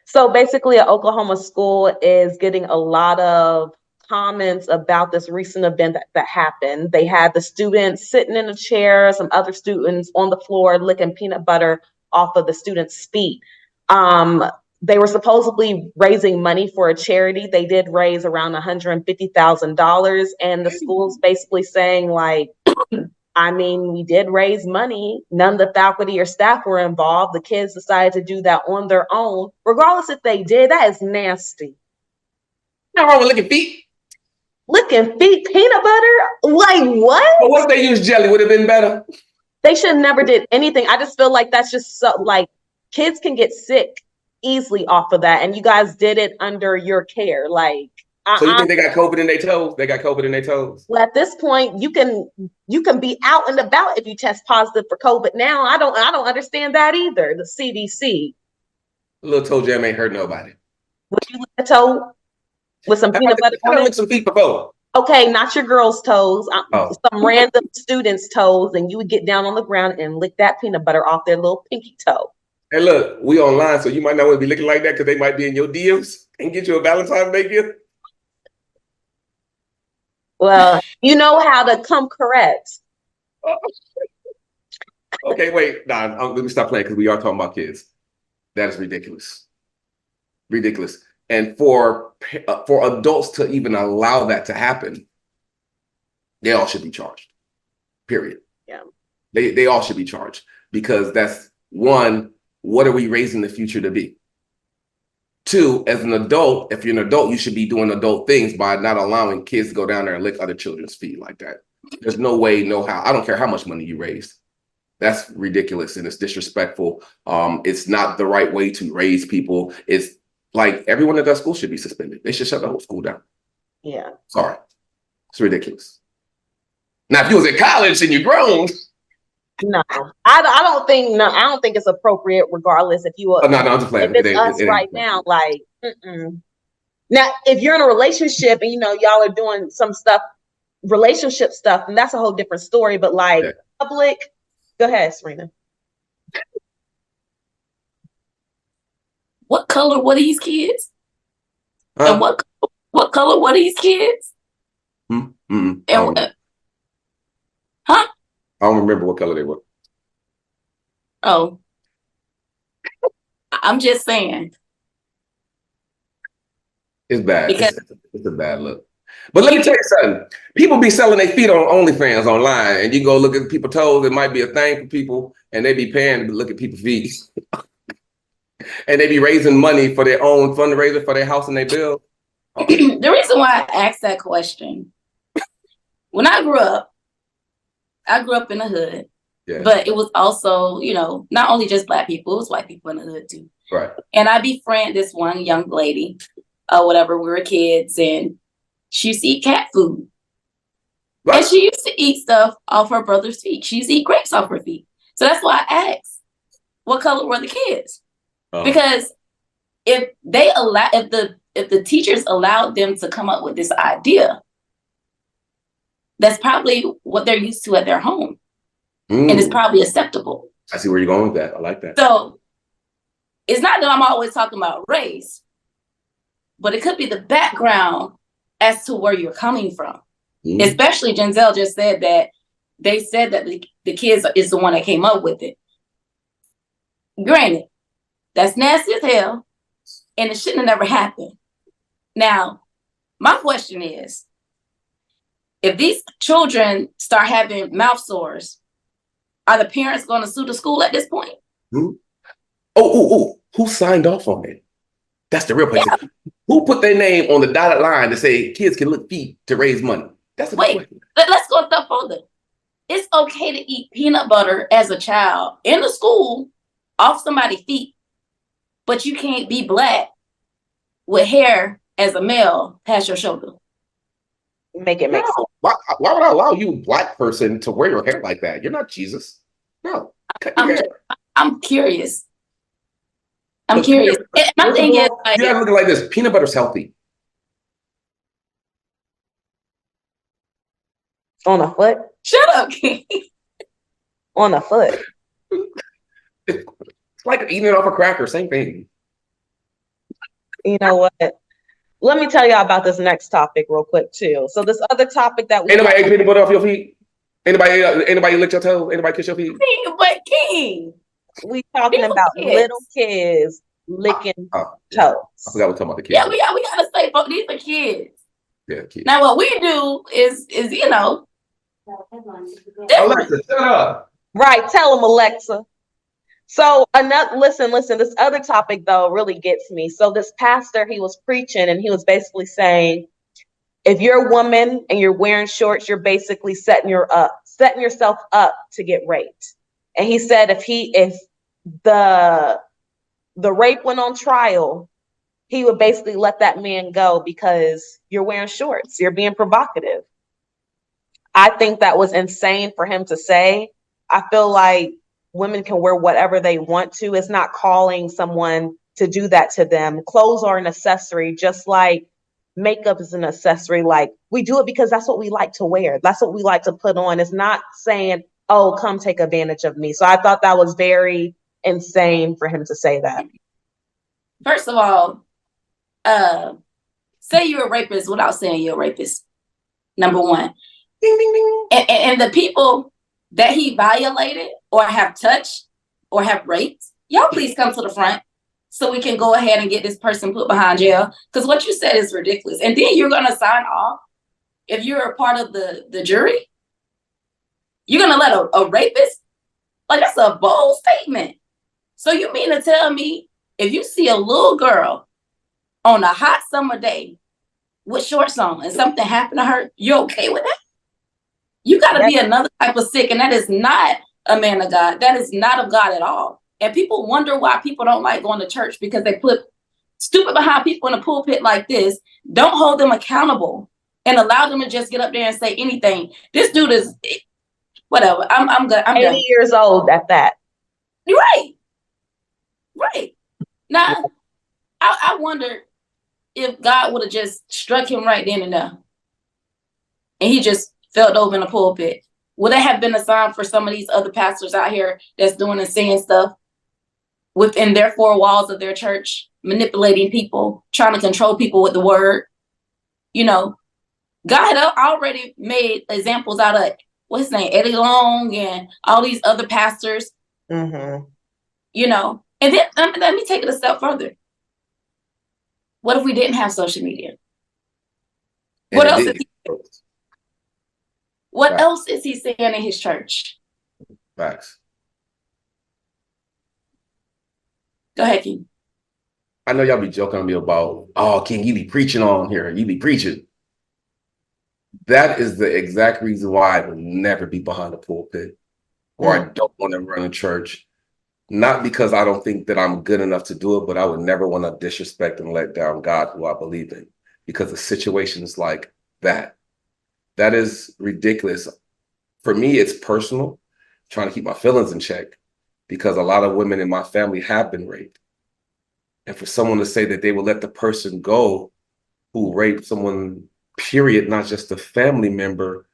So basically, an Oklahoma school is getting a lot of comments about this recent event that happened. They had the students sitting in a chair, some other students on the floor licking peanut butter off of the student's feet. They were supposedly raising money for a charity. They did raise around $150,000, and the school's basically saying, like, I mean, we did raise money. None of the faculty or staff were involved. The kids decided to do that on their own. Regardless if they did, that is nasty. Not wrong with licking feet. Licking feet, peanut butter? Like what? But what if they used jelly? Would have been better? They should never did anything. I just feel like that's just so, like, kids can get sick easily off of that. And you guys did it under your care. Like, so you think they got COVID in their toes? They got COVID in their toes. Well, at this point, you can be out and about if you test positive for COVID. Now, I don't understand that either. The CDC. A little toe jam ain't hurt nobody. Would you lick a toe with some peanut butter on it? Lick some feet before. Okay, not your girl's toes. Some random student's toes, and you would get down on the ground and lick that peanut butter off their little pinky toe. Hey, look, we online, so you might not want to be looking like that because they might be in your DMs and get you a Valentine's Day gift. Well, you know how to come correct. Okay, wait. Nah, let me stop playing, because we are talking about kids. That is ridiculous. Ridiculous. And for adults to even allow that to happen, they all should be charged. Period. Yeah. They all should be charged, because that's one, what are we raising the future to be? Two, as an adult, if you're an adult, you should be doing adult things by not allowing kids to go down there and lick other children's feet like that. There's no way, no how. I don't care how much money you raised. That's ridiculous, and it's disrespectful. It's not the right way to raise people. It's like everyone at that school should be suspended. They should shut the whole school down. Yeah. Sorry. It's ridiculous. Now, if you was in college and you're grown. No, I don't think it's appropriate, regardless if you are. No, I'm just playing. If it's us right now, like, Now, if you're in a relationship and y'all are doing some stuff, relationship stuff, and that's a whole different story. But like public, go ahead, Sarina. What color were these kids? And what color were these kids? Huh? I don't remember what color they were. Oh. I'm just saying. It's bad. It's a bad look. But let me tell you something. People be selling their feet on OnlyFans online, and you go look at people's toes. It might be a thing for people, and they be paying to look at people's feet. And they be raising money for their own fundraiser for their house and their bill. Oh. The reason why I asked that question, when I grew up in the hood, but it was also, not only just Black people, it was white people in the hood too. Right. And I befriended this one young lady, whatever, we were kids, and she used to eat cat food. Right. And she used to eat stuff off her brother's feet. She used to eat grapes off her feet. So that's why I asked, what color were the kids? Because if the teachers allowed them to come up with this idea, that's probably what they're used to at their home. And it's probably acceptable. I see where you're going with that. I like that. So it's not that I'm always talking about race, but it could be the background as to where you're coming from. Especially Gentel just said that they said that the kids is the one that came up with it. Granted, that's nasty as hell, and it shouldn't have never happened. Now, my question is, if these children start having mouth sores, are the parents going to sue the school at this point? Oh, who signed off on it? That's the real question. Yeah. Who put their name on the dotted line to say kids can lick feet to raise money? That's a question. Let's go a step further. It's okay to eat peanut butter as a child in the school off somebody's feet, but you can't be Black with hair as a male past your shoulder. Make sense. Why would I allow you, Black person, to wear your hair like that? You're not Jesus. No. I'm curious. I'm curious. My thing is, you gotta look like this. Peanut butter's healthy. On a foot? Shut up, King. On a foot. It's like eating it off a cracker. Same thing. You know what? Let me tell y'all about this next topic real quick too. So this other topic that we anybody ate peanut butter off your feet? Anybody lick your toes? Anybody kiss your feet? But King, we talking about little kids licking toes. I forgot we're talking about the kids. Yeah, we gotta say these are kids. Yeah, kids. Now what we do is Alexa, shut up. Right, tell them, Alexa. So listen, this other topic though really gets me. So this pastor, he was preaching and he was basically saying, if you're a woman and you're wearing shorts, you're basically setting yourself up to get raped. And he said if the rape went on trial, he would basically let that man go because you're wearing shorts, you're being provocative. I think that was insane for him to say. I feel like women can wear whatever they want to. It's not calling someone to do that to them. Clothes are an accessory, just like makeup is an accessory. Like we do it because that's what we like to wear. That's what we like to put on. It's not saying, oh, come take advantage of me. So I thought that was very insane for him to say that. First of all, say you're a rapist without saying you're a rapist. Number one. Ding, ding, ding. And the people that he violated or have touched or have raped, y'all please come to the front so we can go ahead and get this person put behind jail. Because what you said is ridiculous. And then you're going to sign off if you're a part of the jury. You're going to let a rapist? Like, that's a bold statement. So you mean to tell me if you see a little girl on a hot summer day with shorts on and something happened to her, you're okay with that? You got to be another type of sick, and that is not a man of God. That is not of God at all. And people wonder why people don't like going to church because they put stupid behind people in a pulpit like this, don't hold them accountable, and allow them to just get up there and say anything. This dude is whatever. I'm good. I'm 80 done. years old at that. You're right. Now, I wonder if God would have just struck him right then and there, and he just fell over in the pulpit. Would that have been a sign for some of these other pastors out here that's doing and saying stuff within their four walls of their church, manipulating people, trying to control people with the word? You know, God had already made examples out of, what's his name, Eddie Long and all these other pastors. Mm-hmm. You know, and then let me take it a step further. What if we didn't have social media? What else is he saying? What else is he saying in his church? Facts. Go ahead, King. I know y'all be joking on me about, oh, King, you be preaching on here. You be preaching. That is the exact reason why I would never be behind a pulpit or I don't want to run a church. Not because I don't think that I'm good enough to do it, but I would never want to disrespect and let down God, who I believe in, because of situations like that. That is ridiculous. For me, it's personal, trying to keep my feelings in check, because a lot of women in my family have been raped. And for someone to say that they will let the person go who raped someone, period, not just a family member,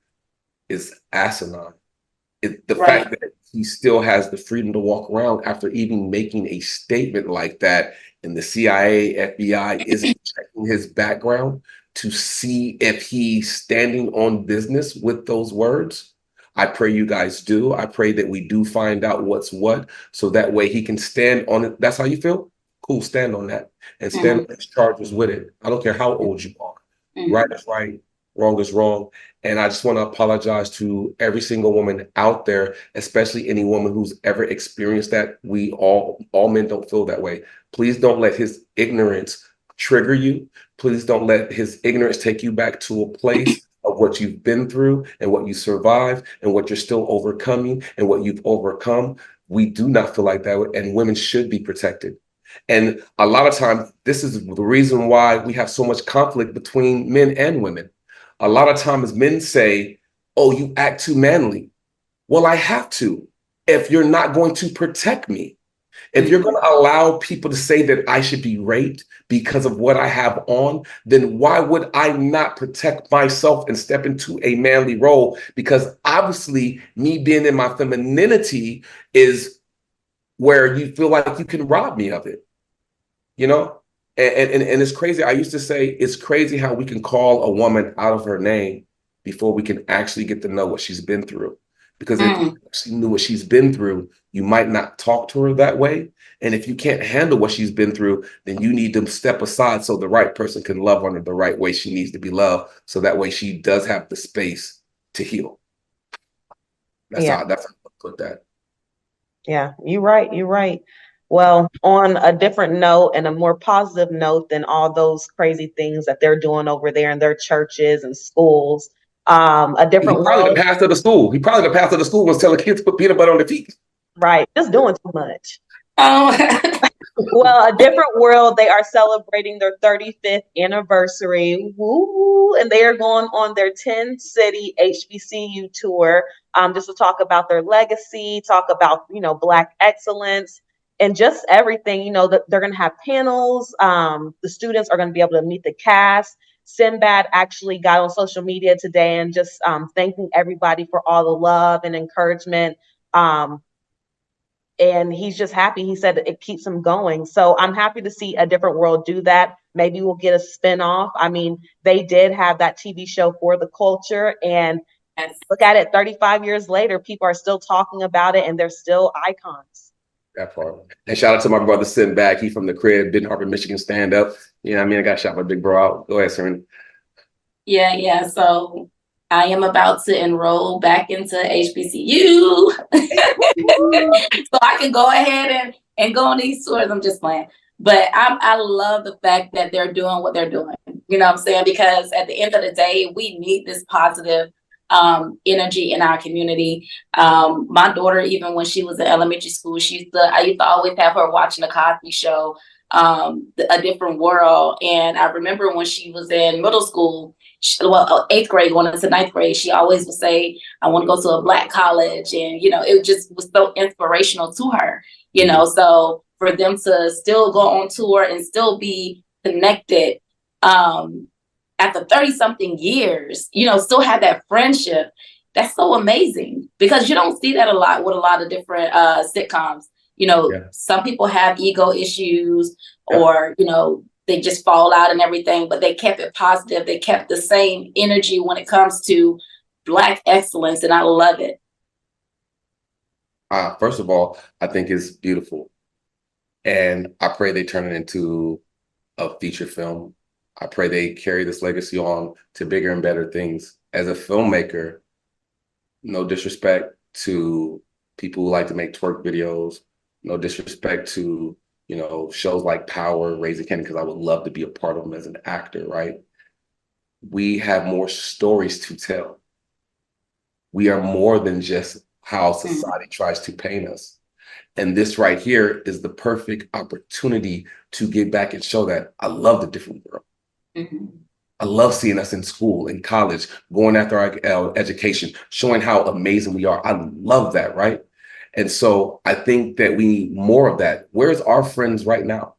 is asinine. The fact that he still has the freedom to walk around after even making a statement like that, and the CIA, FBI isn't checking his background to see if he's standing on business with those words. I pray you guys do. I pray that we do find out what's what, so that way he can stand on it. That's how you feel? Cool, stand on that and stand on his charges with it. I don't care how old you are. Right is right, wrong is wrong. And I just want to apologize to every single woman out there, especially any woman who's ever experienced that. We all men don't feel that way. Please don't let his ignorance trigger you. Please don't let his ignorance take you back to a place of what you've been through and what you survived and what you're still overcoming and what you've overcome. We do not feel like that, and women should be protected. And a lot of times, this is the reason why we have so much conflict between men and women. A lot of times men say, oh, you act too manly. Well, I have to, if you're not going to protect me. If you're going to allow people to say that I should be raped because of what I have on, then why would I not protect myself and step into a manly role? Because obviously, me being in my femininity is where you feel like you can rob me of it, you know? And it's crazy. I used to say, it's crazy how we can call a woman out of her name before we can actually get to know what she's been through. Because if you actually knew what she's been through, you might not talk to her that way. And if you can't handle what she's been through, then you need to step aside so the right person can love on her the right way she needs to be loved. So that way she does have the space to heal. That's how I put that. Yeah, you're right. You're right. Well, on a different note and a more positive note than all those crazy things that they're doing over there in their churches and schools, a He different probably the world, pastor of the school. He probably the pastor of the school was telling kids to put peanut butter on their feet. right? Just doing too much. Oh, Well, a different world, they are celebrating their 35th anniversary. Woo! And they are going on their 10-city HBCU tour, just to talk about their legacy, talk about, Black excellence and just everything. They're going to have panels. The students are going to be able to meet the cast. Sinbad actually got on social media today and just thanking everybody for all the love and encouragement. And he's just happy. He said it keeps him going. So I'm happy to see a different world do that. Maybe we'll get a spinoff. I mean, they did have that TV show For the Culture, and yes. look at it, 35 years later, people are still talking about it and they're still icons. That part. And shout out to my brother sitting back. He from the crib, Benton Harbor, Michigan, stand up. You know what I mean? I got shot by big bro out. Go ahead, Sarina. Yeah. So I am about to enroll back into HBCU. So I can go ahead and go on these tours. I'm just playing. But I love the fact that they're doing what they're doing. You know what I'm saying? Because at the end of the day, we need this positive energy in our community. My daughter, even when she was in elementary school, I used to always have her watching the Cosby Show, A Different World. And I remember when she was in middle school, eighth grade going into ninth grade, she always would say, I want to go to a Black college. And, it just was so inspirational to her, so for them to still go on tour and still be connected, after 30 something years, still have that friendship. That's so amazing, because you don't see that a lot with a lot of different sitcoms. Some people have ego issues, or, they just fall out and everything, but they kept it positive. They kept the same energy when it comes to Black excellence, and I love it. First of all, I think it's beautiful. And I pray they turn it into a feature film. I pray they carry this legacy on to bigger and better things. As a filmmaker, no disrespect to people who like to make twerk videos, no disrespect to shows like Power, Raising Candy, because I would love to be a part of them as an actor, right? We have more stories to tell. We are more than just how society tries to paint us. And this right here is the perfect opportunity to get back and show that I love the different world. I love seeing us in school, in college, going after our education, showing how amazing we are. I love that, right? And so I think that we need more of that. Where's our friends right now?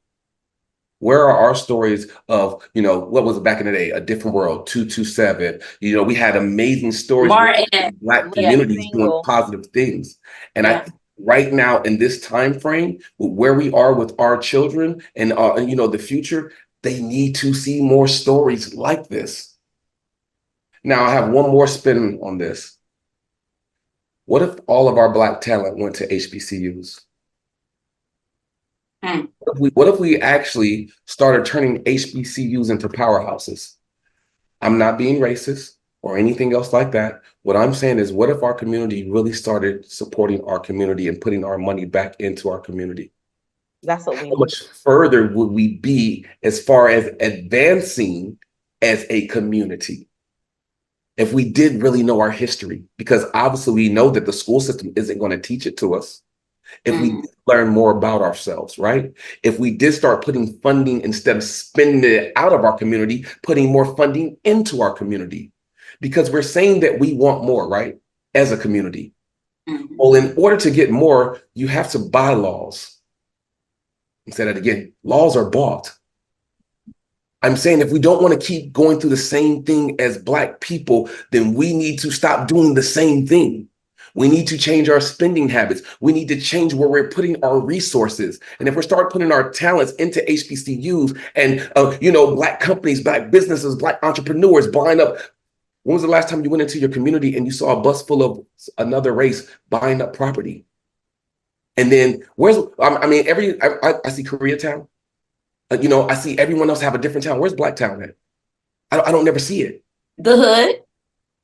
Where are our stories of, what was it back in the day? A Different World, 227. We had amazing stories Martin, where Black Yeah, communities doing single. positive things. And I yeah. think right now in this time frame, where we are with our children and the future, they need to see more stories like this. Now I have one more spin on this. What if all of our Black talent went to HBCUs? What if we actually started turning HBCUs into powerhouses? I'm not being racist or anything else like that. What I'm saying is, what if our community really started supporting our community and putting our money back into our community? That's what we How need. much further would we be as far as advancing as a community if we did really know our history? Because obviously we know that the school system isn't going to teach it to us. If we learn more about ourselves, right? If we did start putting funding, instead of spending it out of our community, putting more funding into our community, because we're saying that we want more, right? As a community. Well, in order to get more, you have to buy laws. I'll say that again, laws are bought. I'm saying if we don't want to keep going through the same thing as Black people, then we need to stop doing the same thing. We need to change our spending habits. We need to change where we're putting our resources. And if we start putting our talents into HBCUs and, Black companies, Black businesses, Black entrepreneurs buying up. When was the last time you went into your community and you saw a bus full of another race buying up property? And then I see Koreatown. I see everyone else have a different town. Where's Blacktown at? I don't never see it. The hood.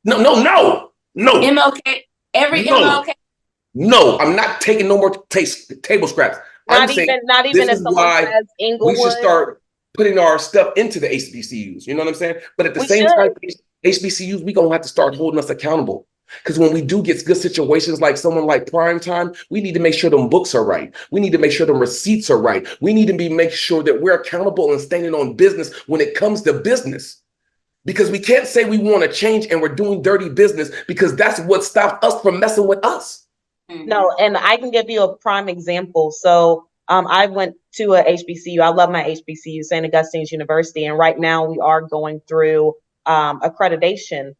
No. MLK. Every No. MLK. No, I'm not taking no more table scraps. I'm saying Not even this if is someone why says we should Inglewood. start putting our stuff into the HBCUs. You know what I'm saying? But at the We same should. time, HBCUs, we gonna have to start holding us accountable. Because when we do get good situations like someone like Prime Time, we need to make sure them books are right. We need to make sure them receipts are right. We need to make sure that we're accountable and standing on business when it comes to business. Because we can't say we want to change and we're doing dirty business, because that's what stopped us from messing with us. No, and I can give you a prime example. So I went to a HBCU. I love my HBCU, St. Augustine's University. And right now we are going through accreditation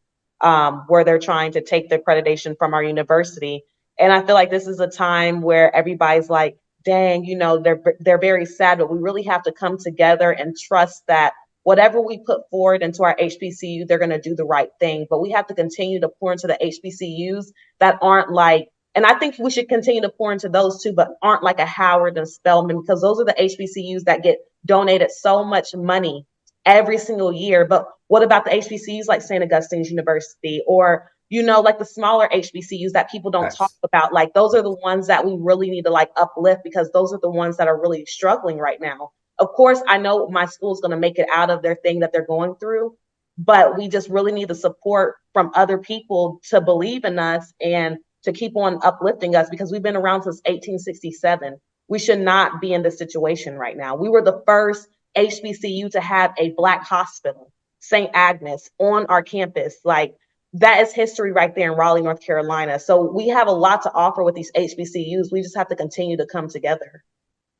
where they're trying to take the accreditation from our university. And I feel like this is a time where everybody's like, dang, they're very sad, but we really have to come together and trust that whatever we put forward into our HBCU, they're going to do the right thing. But we have to continue to pour into the HBCUs that aren't like, and I think we should continue to pour into those too, but aren't like a Howard and Spelman, because those are the HBCUs that get donated so much money every single year. But what about the HBCUs like St. Augustine's University or, like the smaller HBCUs that people don't talk about? Like those are the ones that we really need to like uplift, because those are the ones that are really struggling right now. Of course, I know my school's going to make it out of their thing that they're going through, but we just really need the support from other people to believe in us and to keep on uplifting us, because we've been around since 1867. We should not be in this situation right now. We were the first HBCU to have a Black hospital, St. Agnes, on our campus. Like that is history right there in Raleigh, North Carolina. So we have a lot to offer with these HBCUs. We just have to continue to come together.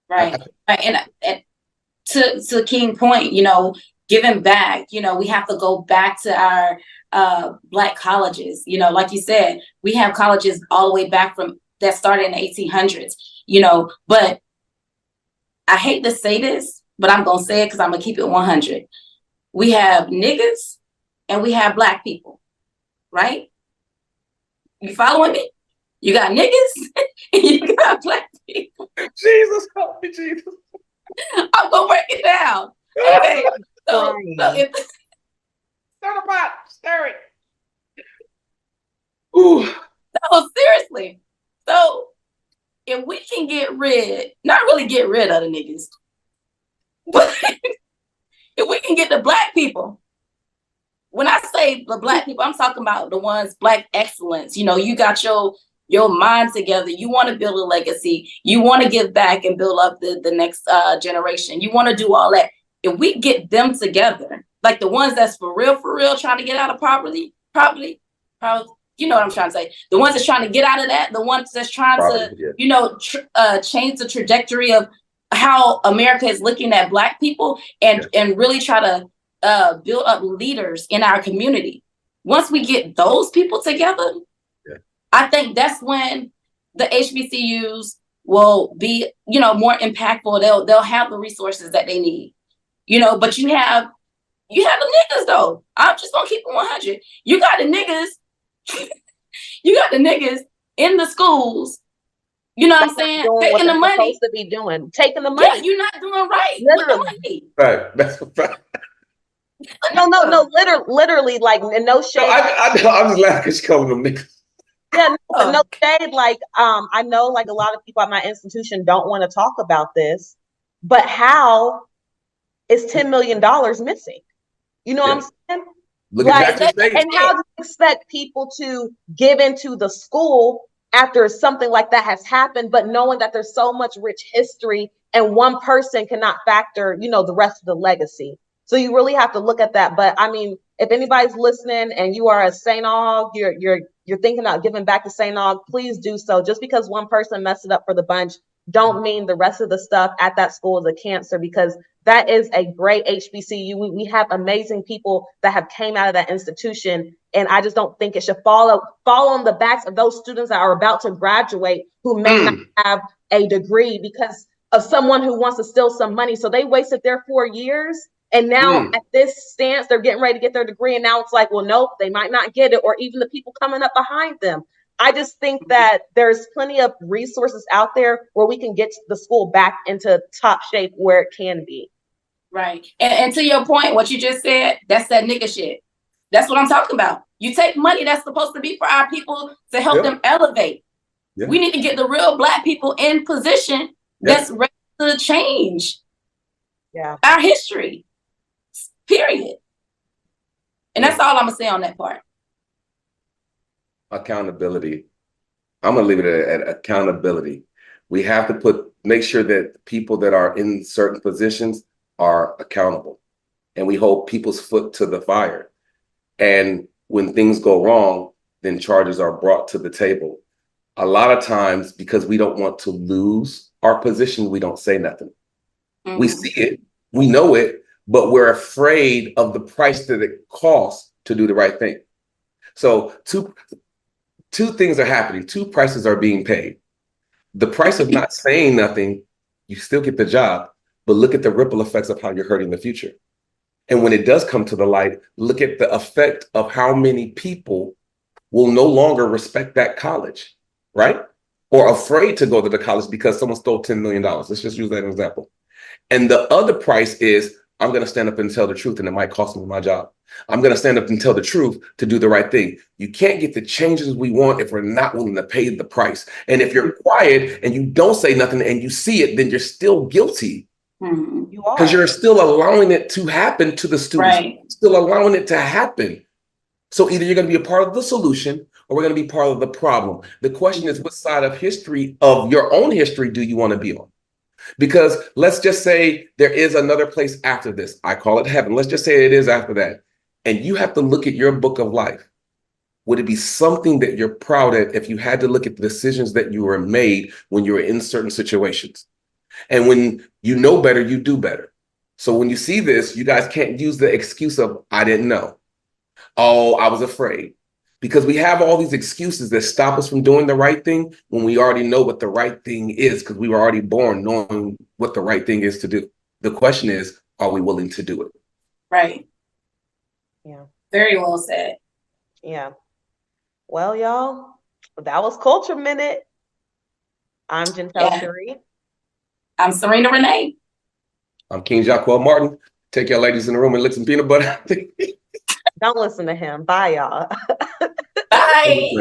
Right. And to King's point, giving back, we have to go back to our Black colleges. Like you said, we have colleges all the way back from that started in the 1800s, but I hate to say this, but I'm going to say it because I'm going to keep it 100. We have niggas and we have Black people, right? You following me? You got niggas and you got Black people. Jesus, help me, Jesus. I'm going to break it down. Okay. So if Start a pot, stir it. Ooh. So seriously. So if we can not really get rid of the niggas, but if we can get the black people, when I say the black people, I'm talking about the ones, black excellence. You know, you got your mind together. You want to build a legacy. You want to give back and build up the next generation. You want to do all that. If we get them together, like the ones that's for real, trying to get out of poverty, you know what I'm trying to say. The ones that's trying to get out of that, the ones that's trying to, change the trajectory of how America is looking at black people and really try to build up leaders in our community. Once we get those people together, I think that's when the HBCUs will be, more impactful. They'll have the resources that they need, but you have the niggas though. I'm just gonna keep it 100. You got the niggas in the schools. You know what I'm saying? Taking the money. Supposed to be doing. Taking the money. Yeah, you're not doing right with the money. Right. That's a fact. No, literally, like, no shade. No, I'm just laughing because you call them niggas. Yeah, no shade. Like, I know, like, a lot of people at my institution don't want to talk about this, but how is $10 million missing? You know what I'm saying? Look at and how do you expect people to give into the school after something like that has happened, but knowing that there's so much rich history and one person cannot factor, the rest of the legacy? So you really have to look at that. But I mean, if anybody's listening and you are a St. Aug, you're thinking about giving back to St. Aug, please do so. Just because one person messed it up for the bunch, don't mean the rest of the stuff at that school is a cancer, because that is a great HBCU. We have amazing people that have came out of that institution. And I just don't think it should fall on the backs of those students that are about to graduate who may not have a degree because of someone who wants to steal some money. So they wasted their 4 years. And now at this stance, they're getting ready to get their degree. And now it's like, well, nope, they might not get it, or even the people coming up behind them. I just think that there's plenty of resources out there where we can get the school back into top shape where it can be. Right. And to your point, what you just said, that's that nigga shit. That's what I'm talking about. You take money that's supposed to be for our people to help them elevate. Yeah. We need to get the real black people in position that's ready to change our history. Period. And that's all I'm gonna say on that part. Accountability. I'm gonna leave it at accountability. We have to make sure that people that are in certain positions are accountable, and we hold people's foot to the fire. And when things go wrong, then charges are brought to the table. A lot of times, because we don't want to lose our position, we don't say nothing. We see it, we know it, but we're afraid of the price that it costs to do the right thing. So two things are happening. Two prices are being paid. The price of not saying nothing, you still get the job, but look at the ripple effects of how you're hurting the future. And when it does come to the light, look at the effect of how many people will no longer respect that college, right? Or afraid to go to the college because someone stole $10 million. Let's just use that as an example. And the other price is, I'm going to stand up and tell the truth, and it might cost me my job. I'm going to stand up and tell the truth to do the right thing. You can't get the changes we want if we're not willing to pay the price. And if you're quiet and you don't say nothing and you see it, then you're still guilty. You are. Because you're still allowing it to happen to the students, still allowing it to happen. So either you're going to be a part of the solution or we're going to be part of the problem. The question is, what side of history, of your own history, do you want to be on? Because let's just say there is another place after this. I call it heaven. Let's just say it is after that. And you have to look at your book of life. Would it be something that you're proud of if you had to look at the decisions that you were made when you were in certain situations? And when you know better, you do better. So when you see this, you guys can't use the excuse of, I didn't know. Oh, I was afraid. Because we have all these excuses that stop us from doing the right thing when we already know what the right thing is, because we were already born knowing what the right thing is to do. The question is, are we willing to do it? Right. Yeah. Very well said. Yeah. Well, y'all, that was Culture Minute. I'm Gentel Sharrie. I'm Sarina Renee. I'm King Jaquel Martin. Take your ladies in the room and lick some peanut butter. Don't listen to him. Bye, y'all. Bye.